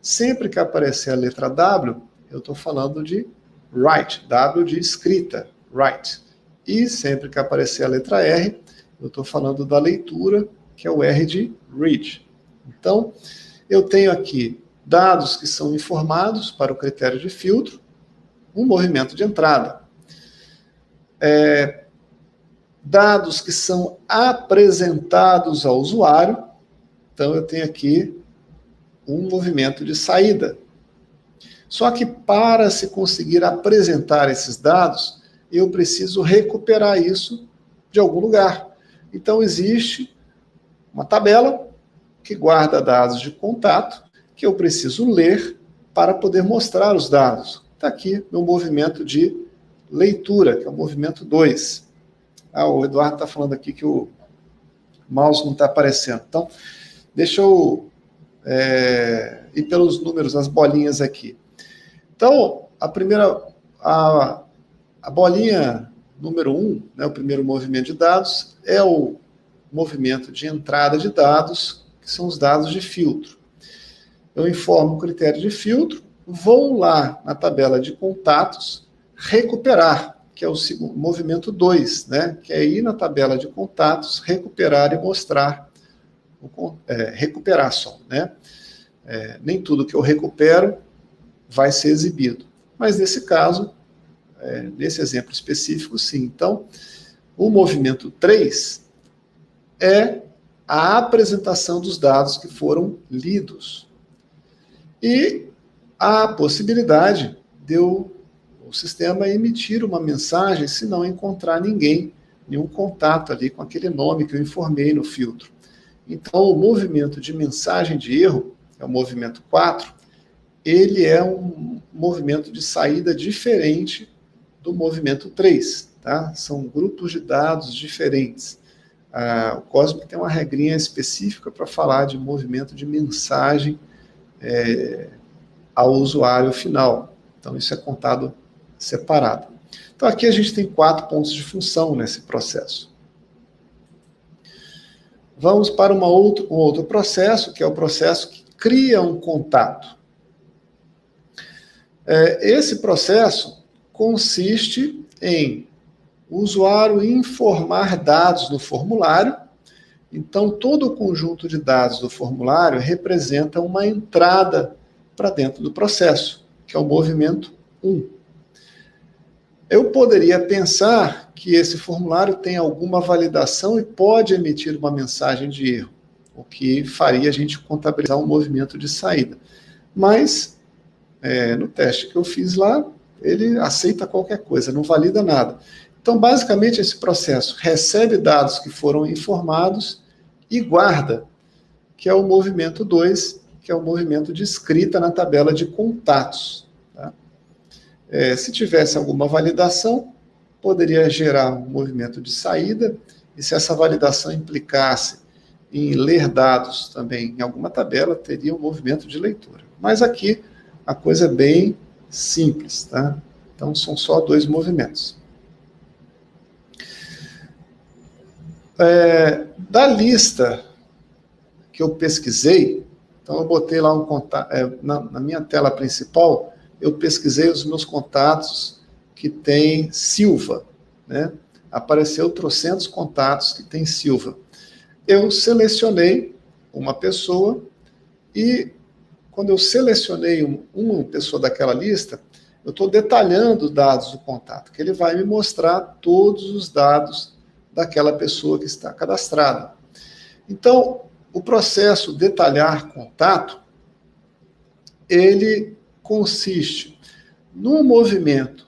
Sempre que aparecer a letra W, eu estou falando de write, W de escrita, write. E sempre que aparecer a letra R, eu estou falando da leitura, que é o R de read. Então, eu tenho aqui dados que são informados para o critério de filtro, um movimento de entrada. Dados que são apresentados ao usuário, então eu tenho aqui um movimento de saída. Só que para se conseguir apresentar esses dados, eu preciso recuperar isso de algum lugar. Então existe uma tabela que guarda dados de contato que eu preciso ler para poder mostrar os dados. Está aqui meu movimento de leitura, que é o movimento 2. Ah, o Eduardo está falando aqui que o mouse não está aparecendo. Então, deixa eu ir pelos números, as bolinhas aqui. Então, a bolinha número 1, né, o primeiro movimento de dados, é o movimento de entrada de dados, que são os dados de filtro. Eu informo o critério de filtro, vou lá na tabela de contatos, recuperar, que é o segundo, movimento 2, né, que é ir na tabela de contatos, recuperar e mostrar, recuperar só, né? Nem tudo que eu recupero vai ser exibido. Mas nesse caso, nesse exemplo específico, sim. Então, o movimento 3 é a apresentação dos dados que foram lidos. E há a possibilidade de o sistema emitir uma mensagem se não encontrar nenhum contato ali com aquele nome que eu informei no filtro. Então, o movimento de mensagem de erro, é o movimento 4, ele é um movimento de saída diferente do movimento 3. Tá? São grupos de dados diferentes. O Cosmic tem uma regrinha específica para falar de movimento de mensagem ao usuário final. Então, isso é contado separado. Então, aqui a gente tem 4 pontos de função nesse processo. Vamos para um outro processo, que é o processo que cria um contato. Esse processo consiste em o usuário informar dados no formulário. Então, todo o conjunto de dados do formulário representa uma entrada para dentro do processo, que é o movimento 1. Eu poderia pensar que esse formulário tem alguma validação e pode emitir uma mensagem de erro, o que faria a gente contabilizar um movimento de saída. Mas, no teste que eu fiz lá, ele aceita qualquer coisa, não valida nada. Então, basicamente, esse processo recebe dados que foram informados e guarda, que é o movimento 2, que é o movimento de escrita na tabela de contatos. Tá? Se tivesse alguma validação, poderia gerar um movimento de saída, e se essa validação implicasse em ler dados também em alguma tabela, teria um movimento de leitura. Mas aqui a coisa é bem simples, tá? Então são só 2 movimentos. Da lista que eu pesquisei, então eu botei lá um contato, na minha tela principal, eu pesquisei os meus contatos que tem Silva, né? Apareceu trocentos contatos que tem Silva. Eu selecionei uma pessoa e quando eu selecionei uma pessoa daquela lista, eu estou detalhando os dados do contato, que ele vai me mostrar todos os dados daquela pessoa que está cadastrada. Então, o processo detalhar contato, ele consiste num movimento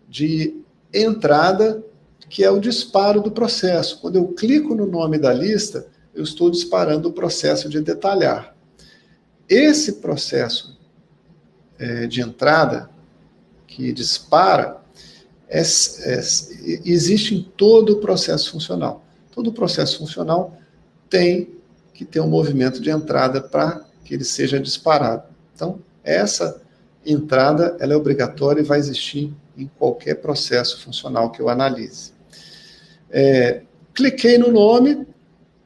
de entrada, que é o disparo do processo. Quando eu clico no nome da lista, eu estou disparando o processo de detalhar. Esse processo de entrada, que dispara, existe em todo o processo funcional. Todo processo funcional tem que ter um movimento de entrada para que ele seja disparado. Então, essa entrada ela é obrigatória e vai existir em qualquer processo funcional que eu analise. Cliquei no nome,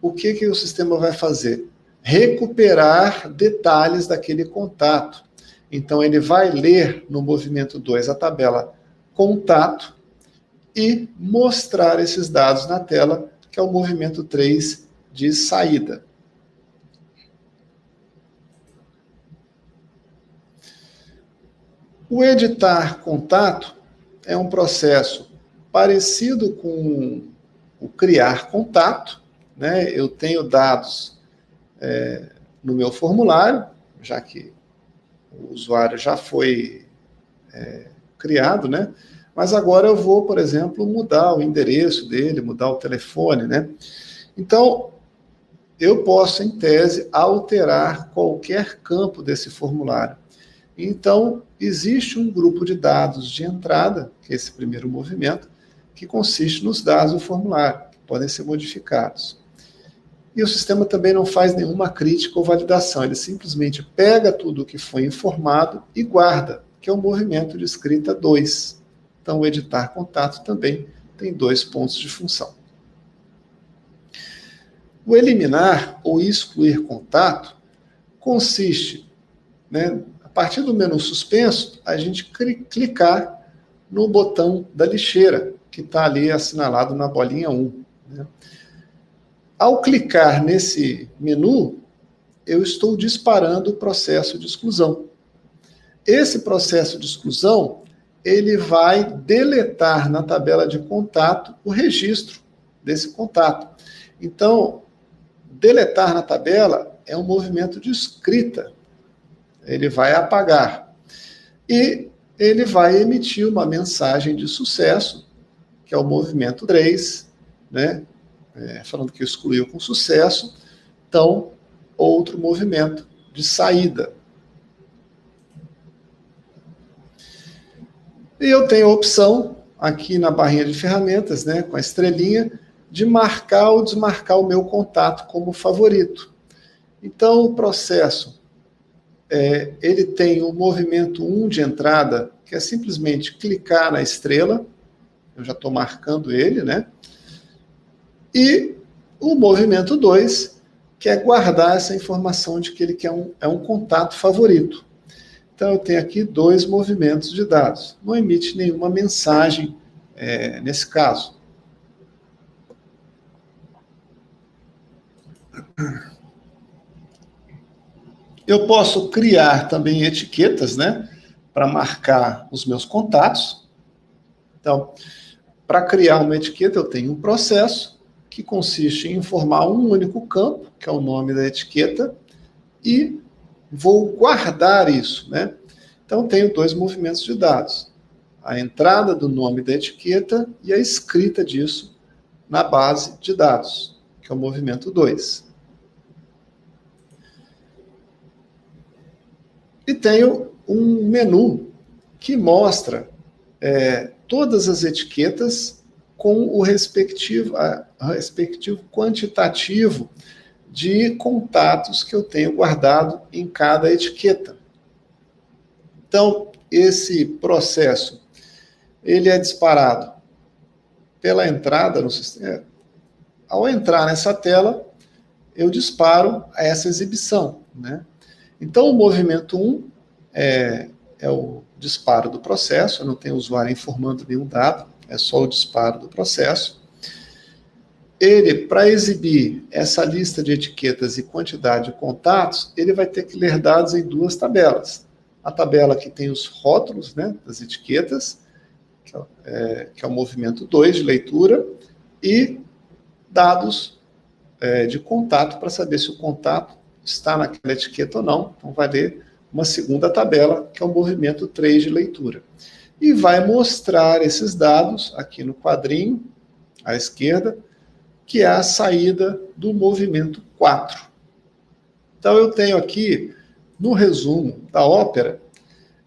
o que o sistema vai fazer? Recuperar detalhes daquele contato. Então, ele vai ler no movimento 2 a tabela contato e mostrar esses dados na tela, que é o movimento 3 de saída. O editar contato é um processo parecido com o criar contato, né? Eu tenho dados no meu formulário, já que o usuário já foi criado, né? Mas agora eu vou, por exemplo, mudar o endereço dele, mudar o telefone, né? Então, eu posso, em tese, alterar qualquer campo desse formulário. Então, existe um grupo de dados de entrada, que é esse primeiro movimento, que consiste nos dados do formulário, que podem ser modificados. E o sistema também não faz nenhuma crítica ou validação, ele simplesmente pega tudo o que foi informado e guarda, que é o movimento de escrita 2. Então, o editar contato também tem 2 pontos de função. O eliminar ou excluir contato consiste, né, a partir do menu suspenso, a gente clicar no botão da lixeira, que está ali assinalado na bolinha 1. Né? Ao clicar nesse menu, eu estou disparando o processo de exclusão. Esse processo de exclusão, ele vai deletar na tabela de contato o registro desse contato. Então, deletar na tabela é um movimento de escrita. Ele vai apagar. E ele vai emitir uma mensagem de sucesso, que é o movimento 3, né? Falando que excluiu com sucesso. Então, outro movimento de saída. E eu tenho a opção, aqui na barrinha de ferramentas, né, com a estrelinha, de marcar ou desmarcar o meu contato como favorito. Então, o processo, ele tem o movimento 1 de entrada, que é simplesmente clicar na estrela, eu já estou marcando ele, né? E o movimento 2, que é guardar essa informação de que ele é um contato favorito. Então, eu tenho aqui 2 movimentos de dados. Não emite nenhuma mensagem nesse caso. Eu posso criar também etiquetas, né, para marcar os meus contatos. Então, para criar uma etiqueta, eu tenho um processo que consiste em informar um único campo, que é o nome da etiqueta, e vou guardar isso, né? Então, tenho 2 movimentos de dados. A entrada do nome da etiqueta e a escrita disso na base de dados, que é o movimento 2. E tenho um menu que mostra todas as etiquetas com o respectivo quantitativo de contatos que eu tenho guardado em cada etiqueta. Então, esse processo, ele é disparado pela entrada no sistema. Ao entrar nessa tela, eu disparo essa exibição, né? Então, o movimento 1 é o disparo do processo, eu não tenho usuário informando nenhum dado, é só o disparo do processo. Ele, para exibir essa lista de etiquetas e quantidade de contatos, ele vai ter que ler dados em 2 tabelas. A tabela que tem os rótulos, né, das etiquetas, que é o movimento 2 de leitura, e dados de contato, para saber se o contato está naquela etiqueta ou não. Então, vai ler uma segunda tabela, que é o movimento 3 de leitura. E vai mostrar esses dados aqui no quadrinho, à esquerda, que é a saída do movimento 4. Então, eu tenho aqui, no resumo da ópera,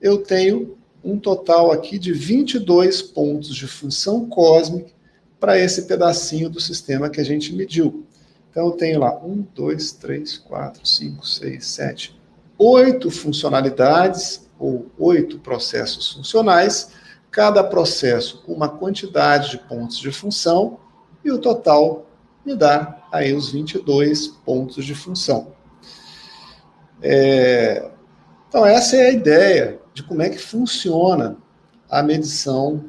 eu tenho um total aqui de 22 pontos de função cósmica para esse pedacinho do sistema que a gente mediu. Então, eu tenho lá 1, 2, 3, 4, 5, 6, 7, 8 funcionalidades, ou 8 processos funcionais, cada processo com uma quantidade de pontos de função, e o total me dá aí os 22 pontos de função. Então, essa é a ideia de como é que funciona a medição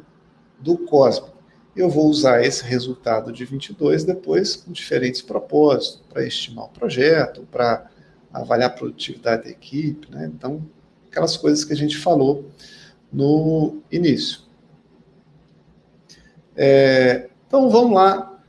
do cósmico. Eu vou usar esse resultado de 22 depois com diferentes propósitos, para estimar o projeto, para avaliar a produtividade da equipe, né? Então, aquelas coisas que a gente falou no início. Então, vamos lá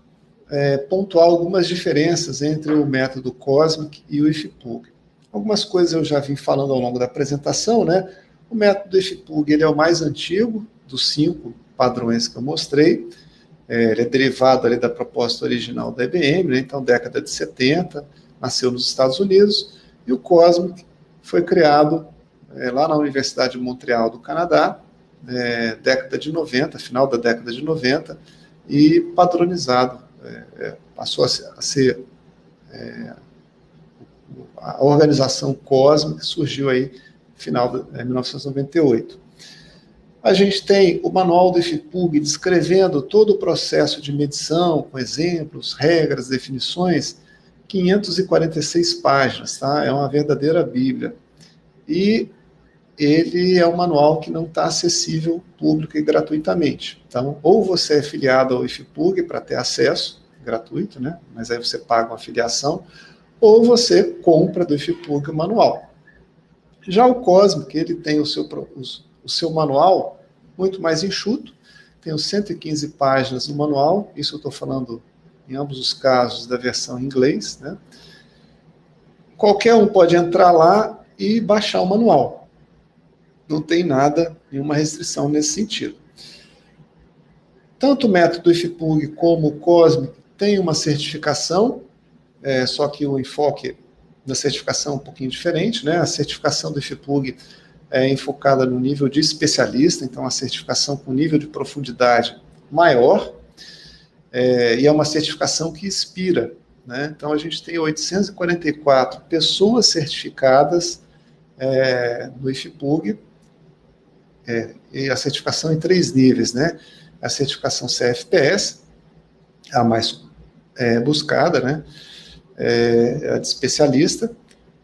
pontuar algumas diferenças entre o método COSMIC e o IFPUG. Algumas coisas eu já vim falando ao longo da apresentação, né? O método IFPUG ele é o mais antigo dos 5 padrões que eu mostrei. Ele é derivado ali da proposta original da IBM, né? Então, década de 70, nasceu nos Estados Unidos, e o COSMIC foi criado lá na Universidade de Montreal, do Canadá, década de 90, final da década de 90, e padronizado, passou a ser a organização COSMIC, surgiu aí no final de 1998. A gente tem o manual do IFPUG descrevendo todo o processo de medição, com exemplos, regras, definições, 546 páginas, tá? É uma verdadeira bíblia. E ele é um manual que não está acessível público e gratuitamente. Então, ou você é filiado ao IFPUG para ter acesso gratuito, né? Mas aí você paga uma filiação, ou você compra do IFPUG o manual. Já o COSMIC, ele tem o seu manual muito mais enxuto, tem os 115 páginas no manual, isso eu estou falando em ambos os casos da versão em inglês, né? Qualquer um pode entrar lá e baixar o manual. Não tem nada, nenhuma restrição nesse sentido. Tanto o método IFPUG como o COSMIC tem uma certificação, só que o enfoque da certificação é um pouquinho diferente, né? A certificação do IFPUG é enfocada no nível de especialista, então a certificação com nível de profundidade maior, e é uma certificação que expira, né? Então a gente tem 844 pessoas certificadas no IFPUG, e a certificação em 3 níveis, né? A certificação CFPS, a mais buscada, né? A de especialista.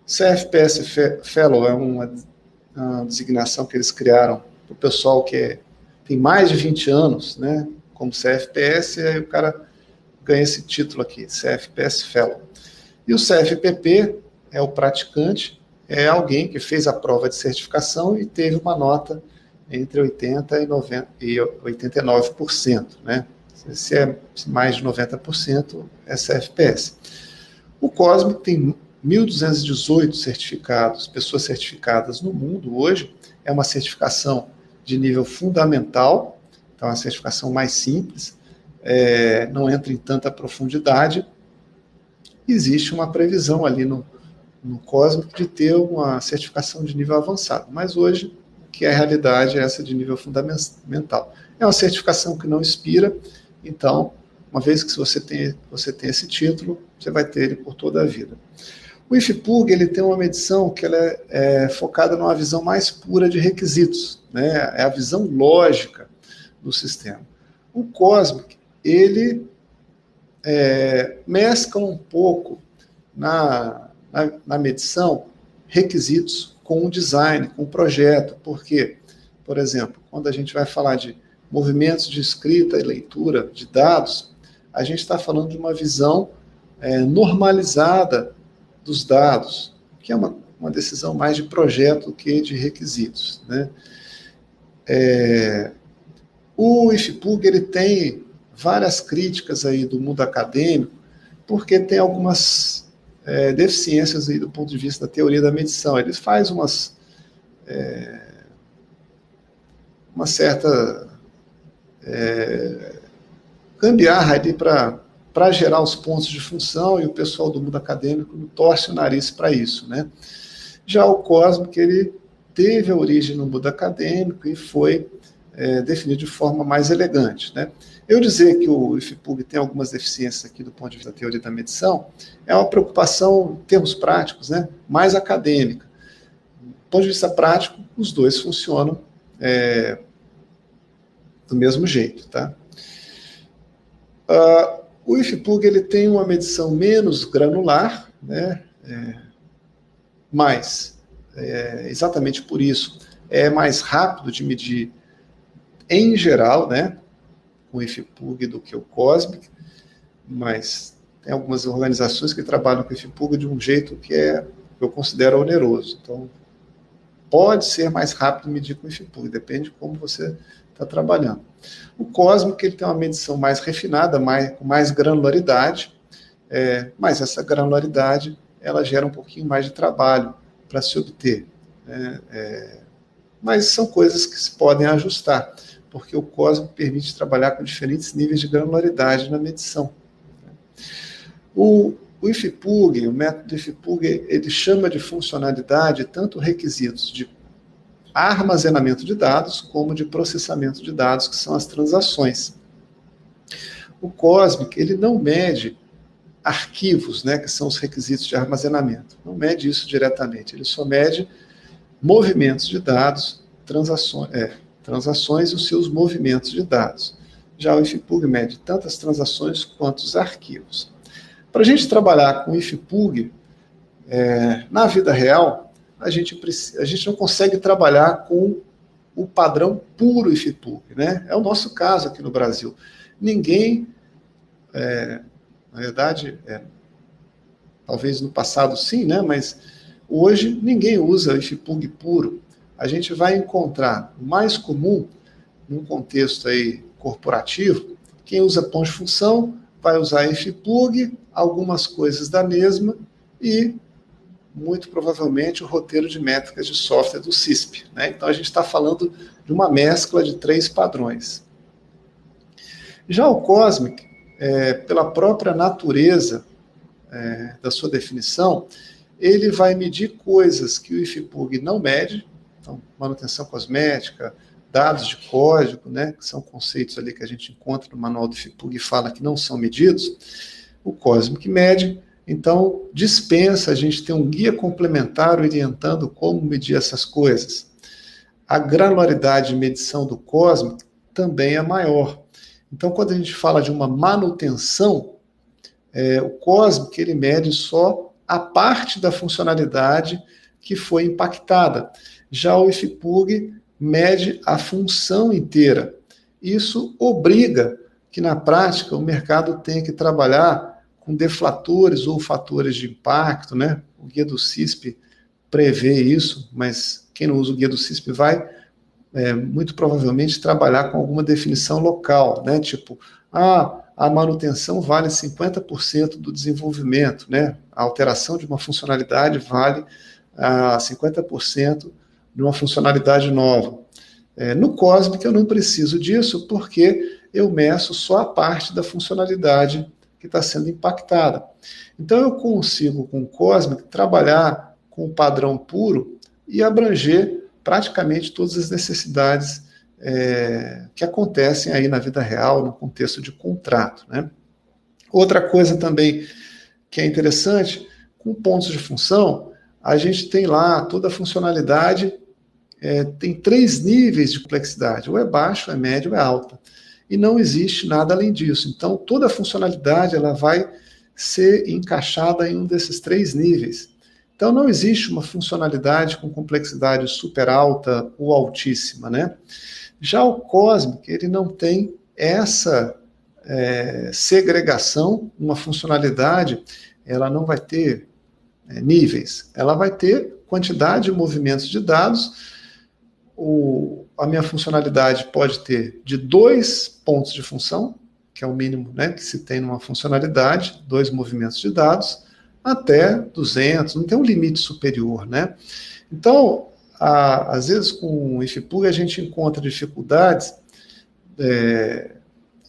CFPS Fellow é uma designação que eles criaram para o pessoal que tem mais de 20 anos, né? Como CFPS, e aí o cara ganha esse título aqui, CFPS Fellow. E o CFPP é o praticante, é alguém que fez a prova de certificação e teve uma nota entre 80% e 89%, né? Se é mais de 90%, é CFPS. O COSMIC tem 1.218 certificados, pessoas certificadas no mundo hoje, é uma certificação de nível fundamental, então é uma certificação mais simples, não entra em tanta profundidade. Existe uma previsão ali no COSMIC de ter uma certificação de nível avançado, mas hoje que a realidade é essa de nível fundamental. É uma certificação que não expira, então, uma vez que você tem esse título, você vai ter ele por toda a vida. O IFPUG ele tem uma medição que ela é focada numa visão mais pura de requisitos, né? É a visão lógica do sistema. O COSMIC, ele mescla um pouco na medição requisitos com o design, com o projeto. Por quê? Por exemplo, quando a gente vai falar de movimentos de escrita e leitura de dados, a gente está falando de uma visão normalizada dos dados, que é uma decisão mais de projeto do que de requisitos, né? O IFPUG ele tem várias críticas aí do mundo acadêmico, porque tem algumas deficiências aí do ponto de vista da teoria da medição. Ele faz umas uma certa gambiarra ali para gerar os pontos de função, e o pessoal do mundo acadêmico não torce o nariz para isso, né? Já o Cosmic, ele teve a origem no mundo acadêmico e foi definido de forma mais elegante, né? Eu dizer que o IFPUG tem algumas deficiências aqui do ponto de vista da teoria da medição é uma preocupação, em termos práticos, né, mais acadêmica. Do ponto de vista prático, os dois funcionam do mesmo jeito, tá? O IFPUG ele tem uma medição menos granular, né, mas, exatamente por isso, é mais rápido de medir em geral, né, com o IFPUG do que o Cosmic, mas tem algumas organizações que trabalham com o IFPUG de um jeito que eu considero oneroso. Então, pode ser mais rápido medir com o IFPUG, depende de como você está trabalhando. O Cosmic ele tem uma medição mais refinada, com mais granularidade, mas essa granularidade ela gera um pouquinho mais de trabalho para se obter. Mas são coisas que se podem ajustar, porque o Cosmic permite trabalhar com diferentes níveis de granularidade na medição. O IFPUG, o método IFPUG, ele chama de funcionalidade tanto requisitos de armazenamento de dados como de processamento de dados, que são as transações. O Cosmic, ele não mede arquivos, né, que são os requisitos de armazenamento. Não mede isso diretamente, ele só mede movimentos de dados, transações e os seus movimentos de dados. Já o IFPUG mede tanto as transações quanto os arquivos. Para a gente trabalhar com o IFPUG, na vida real, a gente não consegue trabalhar com o padrão puro IFPUG, né? É o nosso caso aqui no Brasil. Ninguém, na verdade, talvez no passado sim, né? Mas hoje ninguém usa o IFPUG puro. A gente vai encontrar o mais comum, num contexto aí corporativo, quem usa ponto de função vai usar IFPUG, algumas coisas da mesma e, muito provavelmente, o roteiro de métricas de software do CISP, né? Então, a gente está falando de uma mescla de 3 padrões. Já o Cosmic, pela própria natureza da sua definição, ele vai medir coisas que o IFPUG não mede, então, manutenção cosmética, dados de código, né, que são conceitos ali que a gente encontra no manual do IFPUG e fala que não são medidos. O Cosmic mede, então dispensa a gente ter um guia complementar orientando como medir essas coisas. A granularidade de medição do Cosmic também é maior. Então, quando a gente fala de uma manutenção, o Cosmic ele mede só a parte da funcionalidade que foi impactada. Já o IFPUG mede a função inteira. Isso obriga que, na prática, o mercado tenha que trabalhar com deflatores ou fatores de impacto, né? O guia do CISP prevê isso, mas quem não usa o guia do CISP vai, muito provavelmente, trabalhar com alguma definição local, né? Tipo, a manutenção vale 50% do desenvolvimento, né? A alteração de uma funcionalidade vale 50% de uma funcionalidade nova. No Cosmic eu não preciso disso porque eu meço só a parte da funcionalidade que está sendo impactada. Então eu consigo com o Cosmic trabalhar com o padrão puro e abranger praticamente todas as necessidades que acontecem aí na vida real, no contexto de contrato, né? Outra coisa também que é interessante, com pontos de função, a gente tem lá toda a funcionalidade, tem 3 níveis de complexidade, ou é baixo, é médio, é alta. E não existe nada além disso. Então, toda a funcionalidade ela vai ser encaixada em um desses 3 níveis. Então, não existe uma funcionalidade com complexidade super alta ou altíssima, né? Já o Cosmic, ele não tem essa segregação, uma funcionalidade, ela não vai ter níveis, ela vai ter quantidade de movimentos de dados. A minha funcionalidade pode ter de 2 pontos de função, que é o mínimo, né, que se tem numa funcionalidade, 2 movimentos de dados, até 200, não tem um limite superior, né? Então, às vezes com o IFPUG a gente encontra dificuldades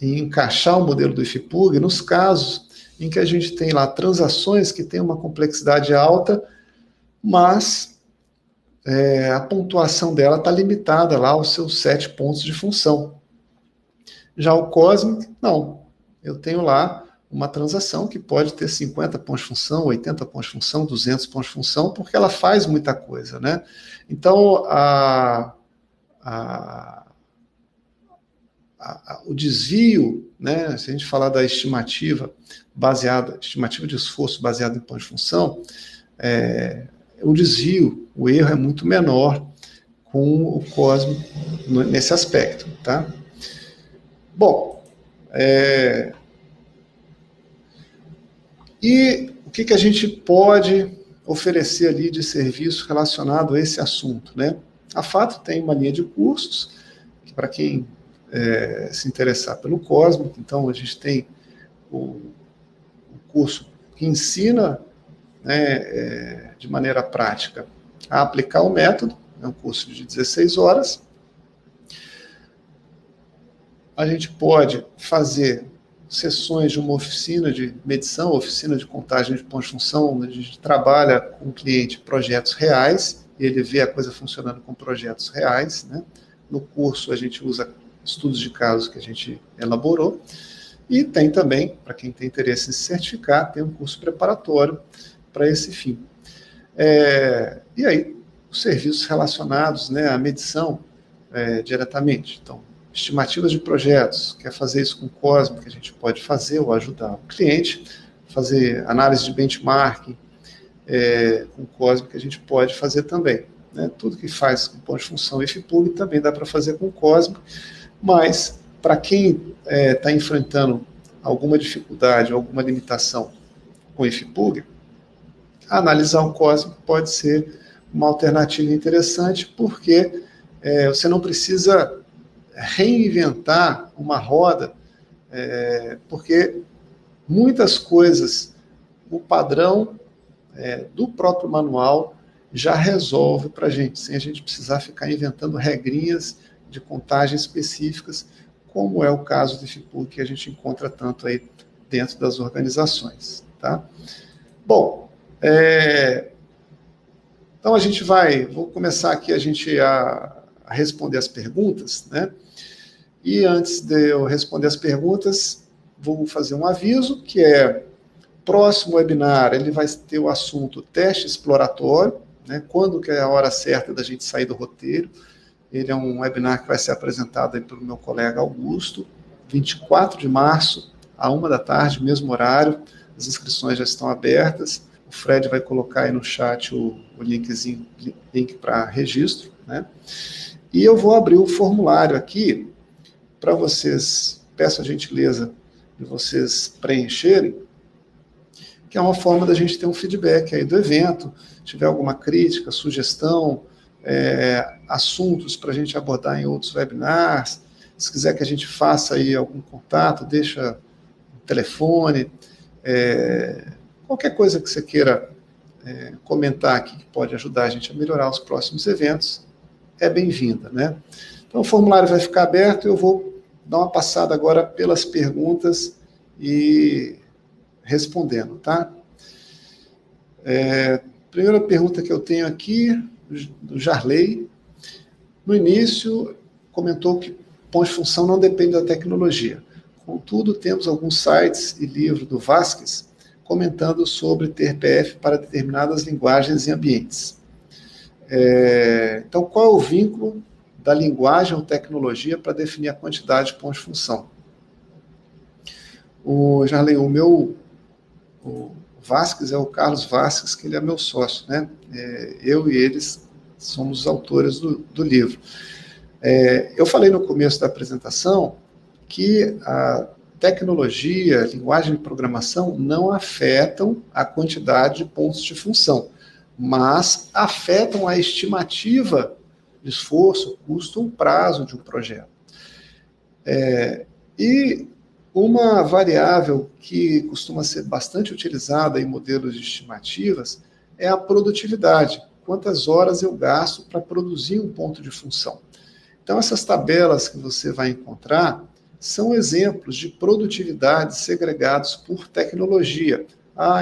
em encaixar o modelo do IFPUG nos casos em que a gente tem lá transações que têm uma complexidade alta, mas a pontuação dela está limitada lá aos seus 7 pontos de função. Já o Cosmic, não. Eu tenho lá uma transação que pode ter 50 pontos de função, 80 pontos de função, 200 pontos de função, porque ela faz muita coisa, né? Então, o desvio, né, se a gente falar da estimativa de esforço baseada em pontos de função, o desvio, o erro é muito menor com o Cosmic nesse aspecto, tá? Bom, e o que a gente pode oferecer ali de serviço relacionado a esse assunto, né? A Fato tem uma linha de cursos, que para quem se interessar pelo Cosmic, então a gente tem o curso que ensina, né, de maneira prática a aplicar o método, é um curso de 16 horas. A gente pode fazer sessões de uma oficina de medição, oficina de contagem de pontos de função, onde a gente trabalha com o cliente projetos reais, e ele vê a coisa funcionando com projetos reais, né? No curso a gente usa estudos de casos que a gente elaborou, e tem também, para quem tem interesse em se certificar, tem um curso preparatório para esse fim. E aí, os serviços relacionados, né, à medição diretamente. Então, estimativas de projetos, quer fazer isso com o Cosmic, que a gente pode fazer ou ajudar o cliente, fazer análise de benchmarking com o Cosmic, que a gente pode fazer também. Né? Tudo que faz com ponto de função IFPUG também dá para fazer com o Cosmic, mas para quem está enfrentando alguma dificuldade, alguma limitação com o IFPUG, analisar o Cosmic pode ser uma alternativa interessante, porque você não precisa reinventar uma roda, porque muitas coisas, o padrão do próprio manual já resolve para a gente, sem a gente precisar ficar inventando regrinhas de contagem específicas, como é o caso do IFPUG, que a gente encontra tanto aí dentro das organizações. Tá? Bom, então vou começar aqui a responder as perguntas, né? E antes de eu responder as perguntas, vou fazer um aviso, que próximo webinar, ele vai ter o assunto teste exploratório, né? Quando que é a hora certa da gente sair do roteiro. Ele é um webinar que vai ser apresentado aí pelo meu colega Augusto, 24 de março, à 13h, mesmo horário. As inscrições já estão abertas. O Fred vai colocar aí no chat o link para registro, né? E eu vou abrir o formulário aqui para vocês, peço a gentileza de vocês preencherem, que é uma forma da gente ter um feedback aí do evento, se tiver alguma crítica, sugestão, assuntos para a gente abordar em outros webinars, se quiser que a gente faça aí algum contato, deixa um telefone, qualquer coisa que você queira comentar aqui que pode ajudar a gente a melhorar os próximos eventos, é bem-vinda, né? Então, o formulário vai ficar aberto e eu vou dar uma passada agora pelas perguntas e respondendo, tá? Primeira pergunta que eu tenho aqui, do Jarley. No início, comentou que ponto de função não depende da tecnologia. Contudo, temos alguns sites e livros do Vasquez comentando sobre ter PF para determinadas linguagens e ambientes. Então, qual é o vínculo da linguagem ou tecnologia para definir a quantidade de pontos de função? Jarley, o Vasquez é o Carlos Vasquez, que ele é meu sócio, né? Eu e eles somos os autores do livro. Eu falei no começo da apresentação que a tecnologia, a linguagem de programação não afetam a quantidade de pontos de função, mas afetam a estimativa de esforço, custo ou prazo de um projeto. E uma variável que costuma ser bastante utilizada em modelos de estimativas é a produtividade. quantas horas eu gasto para produzir um ponto de função. Então, essas tabelas que você vai encontrar são exemplos de produtividade segregados por tecnologia.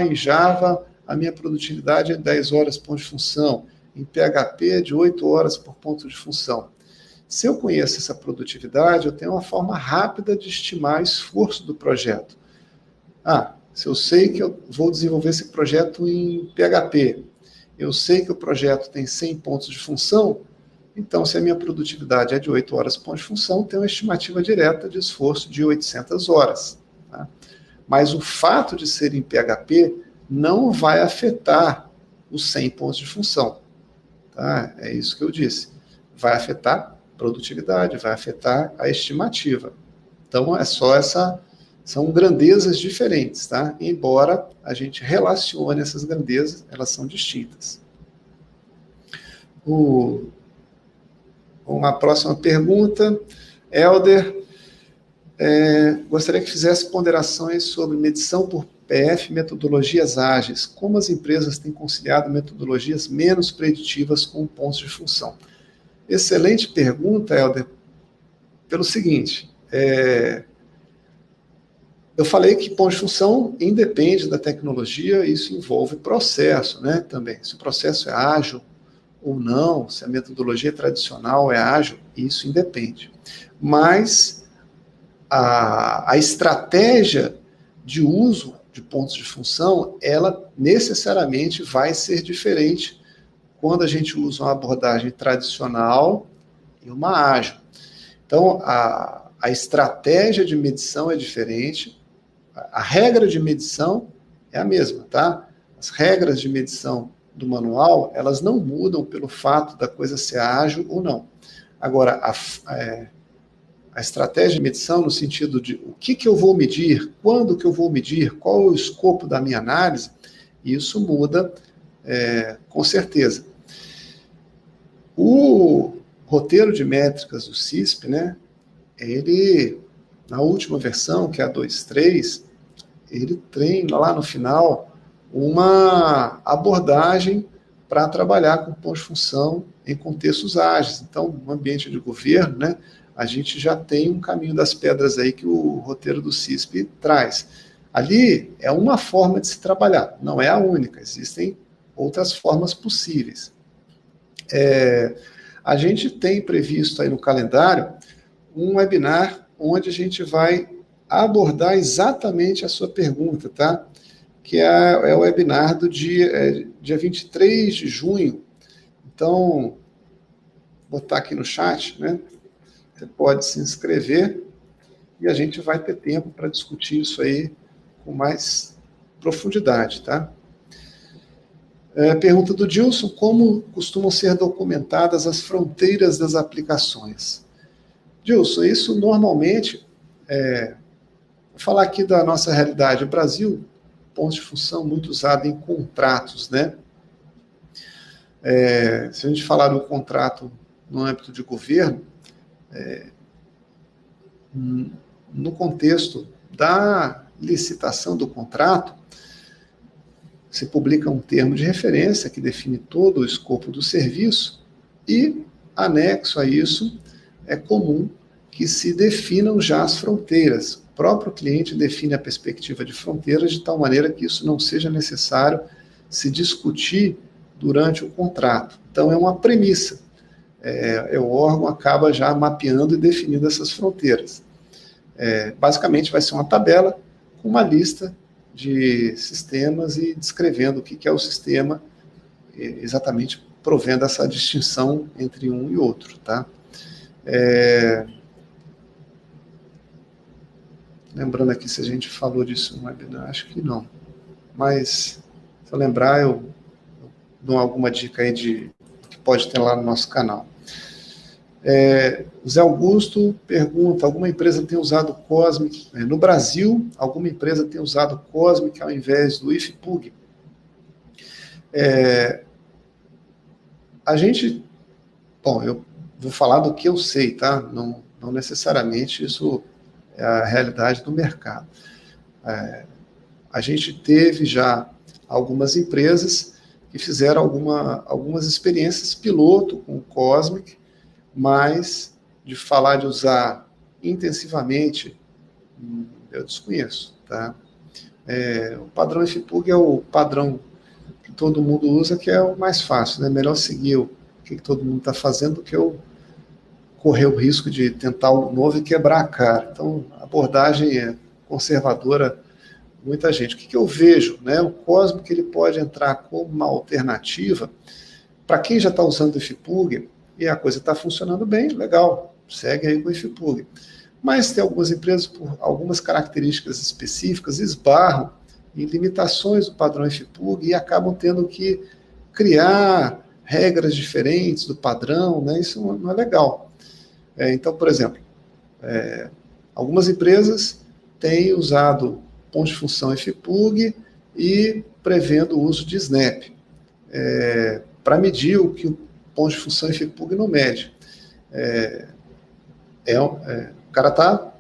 Em Java, a minha produtividade é 10 horas por ponto de função. Em PHP, é de 8 horas por ponto de função. Se eu conheço essa produtividade, eu tenho uma forma rápida de estimar o esforço do projeto. Se eu sei que eu vou desenvolver esse projeto em PHP, eu sei que o projeto tem 100 pontos de função, então, se a minha produtividade é de 8 horas por ponto de função, tem uma estimativa direta de esforço de 800 horas. Tá? Mas o fato de ser em PHP não vai afetar os 100 pontos de função. Tá? É isso que eu disse. Vai afetar a produtividade, vai afetar a estimativa. Então, são grandezas diferentes, tá? Embora a gente relacione essas grandezas, elas são distintas. Uma próxima pergunta. Helder, gostaria que fizesse ponderações sobre medição por PF, metodologias ágeis. Como as empresas têm conciliado metodologias menos preditivas com pontos de função? Excelente pergunta, Helder. Pelo seguinte, eu falei que ponto de função independe da tecnologia, isso envolve processo, né, também. Se o processo é ágil ou não, se a metodologia tradicional é ágil, isso independe. Mas a estratégia de uso de pontos de função, ela necessariamente vai ser diferente quando a gente usa uma abordagem tradicional e uma ágil. Então, a estratégia de medição é diferente, a regra de medição é a mesma, tá? As regras de medição do manual, elas não mudam pelo fato da coisa ser ágil ou não. Agora, a estratégia de medição no sentido de o que eu vou medir, quando que eu vou medir, qual é o escopo da minha análise, isso muda com certeza. O roteiro de métricas do CISP, né, ele, na última versão, que é a 2.3, ele treina lá no final uma abordagem para trabalhar com pontos de função em contextos ágeis. Então, no ambiente de governo, né, a gente já tem um caminho das pedras aí que o roteiro do CISP traz. Ali é uma forma de se trabalhar, não é a única, existem outras formas possíveis. A gente tem previsto aí no calendário um webinar onde a gente vai abordar exatamente a sua pergunta, tá? Que é o webinar do dia 23 de junho. Então, vou botar aqui no chat, né? Você pode se inscrever e a gente vai ter tempo para discutir isso aí com mais profundidade, tá? Pergunta do Dilson: como costumam ser documentadas as fronteiras das aplicações? Dilson, isso normalmente, vou falar aqui da nossa realidade. O Brasil, pontos de função muito usado em contratos, né? Se a gente falar do contrato no âmbito de governo, no contexto da licitação do contrato, se publica um termo de referência que define todo o escopo do serviço e, anexo a isso, é comum que se definam já as fronteiras. O próprio cliente define a perspectiva de fronteiras de tal maneira que isso não seja necessário se discutir durante o contrato. Então, é uma premissa. O órgão acaba já mapeando e definindo essas fronteiras. Basicamente, vai ser uma tabela com uma lista de sistemas e descrevendo o que é o sistema, exatamente provendo essa distinção entre um e outro, tá? Lembrando aqui se a gente falou disso no webinar, acho que não. Mas, se eu lembrar, eu dou alguma dica aí que pode ter lá no nosso canal. Zé Augusto pergunta: alguma empresa tem usado Cosmic? No Brasil, alguma empresa tem usado Cosmic ao invés do IFPUG? A gente... Bom, eu vou falar do que eu sei, tá? Não necessariamente isso é a realidade do mercado. A gente teve já algumas empresas e fizeram algumas experiências piloto com o Cosmic, mas de falar de usar intensivamente, eu desconheço, tá? O padrão IFPUG é o padrão que todo mundo usa, que é o mais fácil, né? Melhor seguir o que todo mundo está fazendo do que eu correr o risco de tentar algo novo e quebrar a cara. Então, a abordagem é conservadora, muita gente. O que eu vejo, né? O Cosmic ele pode entrar como uma alternativa para quem já está usando o IFPUG e a coisa está funcionando bem, legal, segue aí com o IFPUG. Mas tem algumas empresas, por algumas características específicas, esbarram em limitações do padrão IFPUG e acabam tendo que criar regras diferentes do padrão, né? Isso não é legal. Então, por exemplo, algumas empresas têm usado ponto de função IFPUG e prevendo o uso de Snap para medir o que o ponto de função IFPUG não mede. O cara está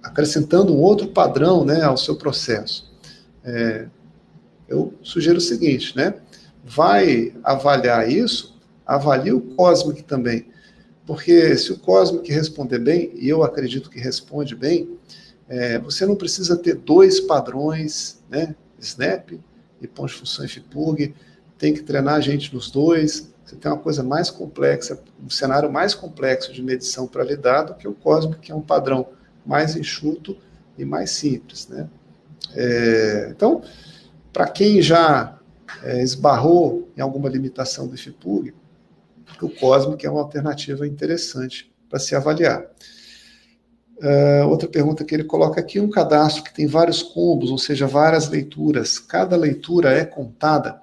acrescentando um outro padrão, né, ao seu processo. Eu sugiro o seguinte, né? Vai avaliar isso, avalie o Cosmic também. Porque se o Cosmic responder bem, e eu acredito que responde bem, você não precisa ter dois padrões, né? Snap e ponto de função IFPUG, tem que treinar a gente nos dois. Você tem uma coisa mais complexa, um cenário mais complexo de medição para lidar do que o Cosmic, que é um padrão mais enxuto e mais simples, né? Então, para quem já esbarrou em alguma limitação do IFPUG, o Cosmic é uma alternativa interessante para se avaliar. Outra pergunta que ele coloca aqui, um cadastro que tem vários combos, ou seja, várias leituras, cada leitura é contada.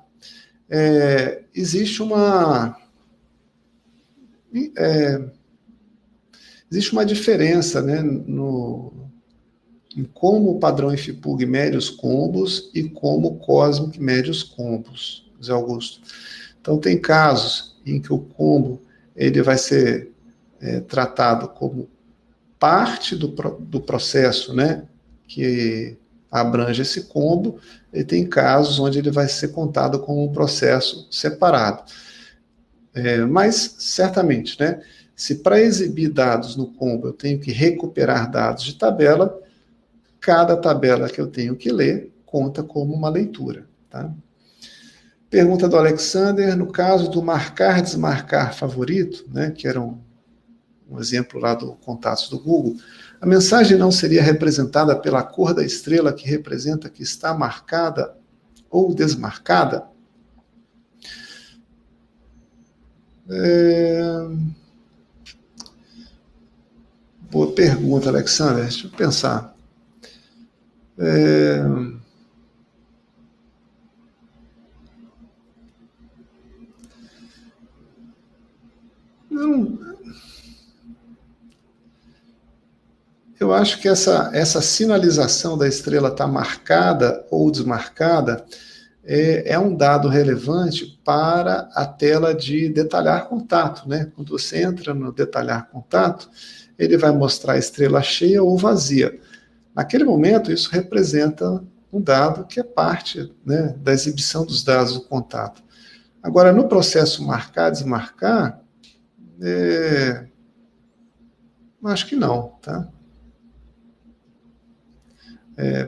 Existe uma diferença, né, em como o padrão IFPUG mede os combos e como o Cosmic mede os combos, Zé Augusto. Então, tem casos em que o combo ele vai ser tratado como parte do processo, né, que abrange esse combo, e tem casos onde ele vai ser contado como um processo separado. Mas, certamente, né, se para exibir dados no combo eu tenho que recuperar dados de tabela, cada tabela que eu tenho que ler conta como uma leitura, tá? Pergunta do Alexander, no caso do marcar, desmarcar favorito, né, que era um exemplo lá do contatos do Google, a mensagem não seria representada pela cor da estrela que representa que está marcada ou desmarcada? Boa pergunta, Alexander. Deixa eu pensar. Eu acho que essa sinalização da estrela estar marcada ou desmarcada é um dado relevante para a tela de detalhar contato, né? Quando você entra no detalhar contato, ele vai mostrar a estrela cheia ou vazia. Naquele momento, isso representa um dado que é parte, né, da exibição dos dados do contato. Agora, no processo marcar, desmarcar, acho que não, tá?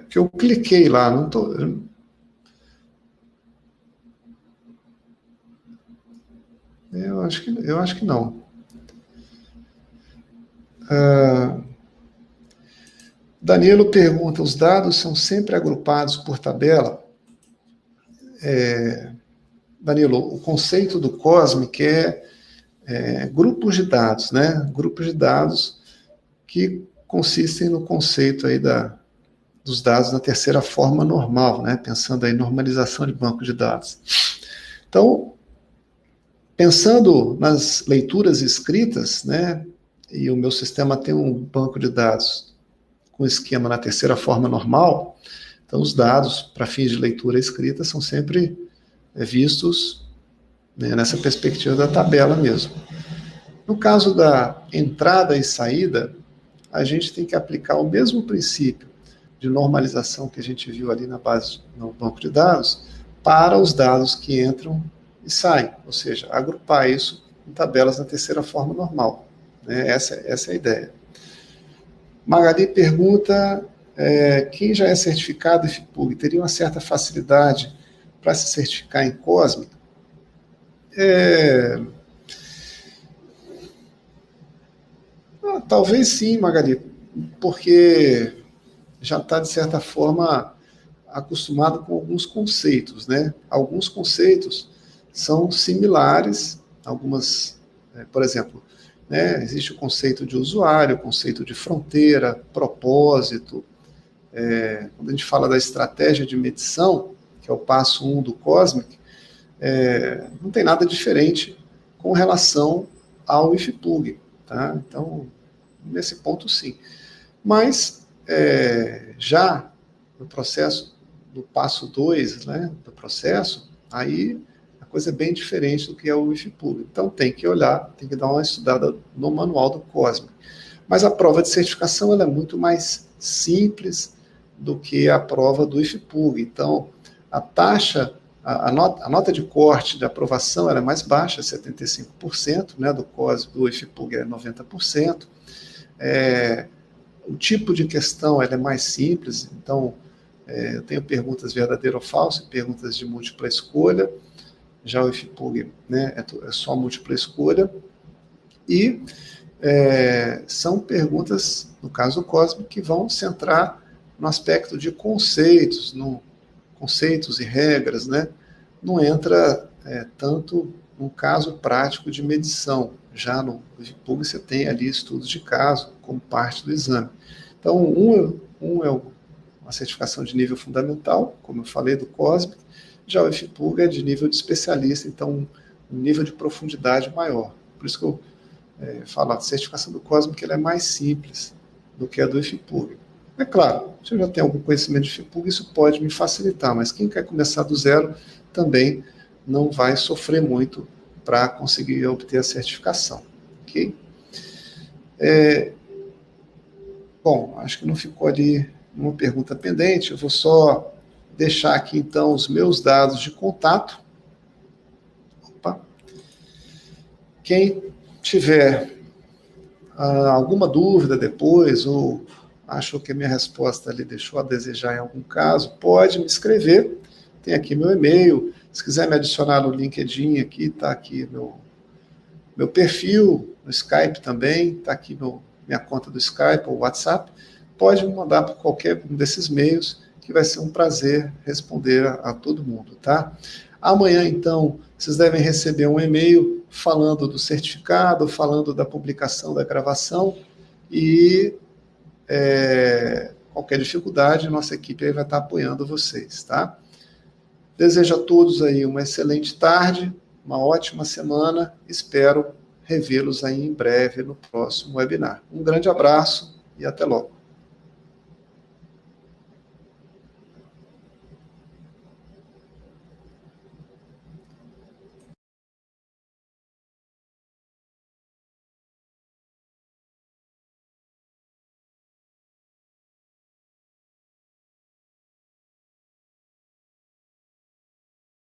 Porque eu cliquei lá, não tô... Eu acho que não. Danilo pergunta, os dados são sempre agrupados por tabela? Danilo, o conceito do Cosmic é grupos de dados, né? Grupos de dados que consistem no conceito aí dos dados na terceira forma normal, né? Pensando aí em normalização de banco de dados. Então, pensando nas leituras escritas, né? E o meu sistema tem um banco de dados com esquema na terceira forma normal, então os dados para fins de leitura escrita são sempre vistos, né, nessa perspectiva da tabela mesmo. No caso da entrada e saída, a gente tem que aplicar o mesmo princípio de normalização que a gente viu ali na base no banco de dados para os dados que entram e saem, ou seja, agrupar isso em tabelas na terceira forma normal. Né? Essa é a ideia. Magali pergunta, quem já é certificado em IFPUG teria uma certa facilidade para se certificar em COSME? Talvez sim, Magali, porque já está, de certa forma, acostumado com alguns conceitos, né? Alguns conceitos são similares, por exemplo, né, existe o conceito de usuário, o conceito de fronteira, propósito. Quando a gente fala da estratégia de medição, que é o passo 1 do COSMIC, não tem nada diferente com relação ao IFPUG, tá? Então, nesse ponto, sim. Mas, já no processo, do passo 2, né, do processo, aí a coisa é bem diferente do que é o IFPUG. Então, tem que olhar, tem que dar uma estudada no manual do COSMIC. Mas a prova de certificação ela é muito mais simples do que a prova do IFPUG. Então, a taxa, a nota de corte de aprovação ela é mais baixa, 75%, né, do COSMIC, do IFPUG é 90%. O tipo de questão ela é mais simples, então, eu tenho perguntas verdadeiro ou falso, perguntas de múltipla escolha, já o IFPUG, né, é só múltipla escolha, e são perguntas, no caso do COSMIC, que vão centrar no aspecto de conceitos, conceitos e regras, né? Não entra tanto no caso prático de medição. Já no IFPUG você tem ali estudos de caso como parte do exame. Então, um é uma certificação de nível fundamental, como eu falei, do COSMIC, já o IFPUG é de nível de especialista, então um nível de profundidade maior. Por isso que eu falo, a certificação do COSMIC ela é mais simples do que a do IFPUG. É claro, se eu já tenho algum conhecimento de IFPUG, isso pode me facilitar, mas quem quer começar do zero também não vai sofrer muito para conseguir obter a certificação. Ok? Bom, acho que não ficou ali uma pergunta pendente, eu vou só deixar aqui então os meus dados de contato. Opa. Quem tiver alguma dúvida depois, ou achou que a minha resposta ali deixou a desejar em algum caso, pode me escrever. Tem aqui meu e-mail. Se quiser me adicionar no LinkedIn aqui, está aqui meu perfil, no Skype também, está aqui minha conta do Skype ou WhatsApp. Pode me mandar por qualquer um desses meios, que vai ser um prazer responder a todo mundo, tá? Amanhã, então, vocês devem receber um e-mail falando do certificado, falando da publicação da gravação e qualquer dificuldade, nossa equipe aí vai estar apoiando vocês, tá? Desejo a todos aí uma excelente tarde, uma ótima semana, espero revê-los aí em breve no próximo webinar. Um grande abraço e até logo.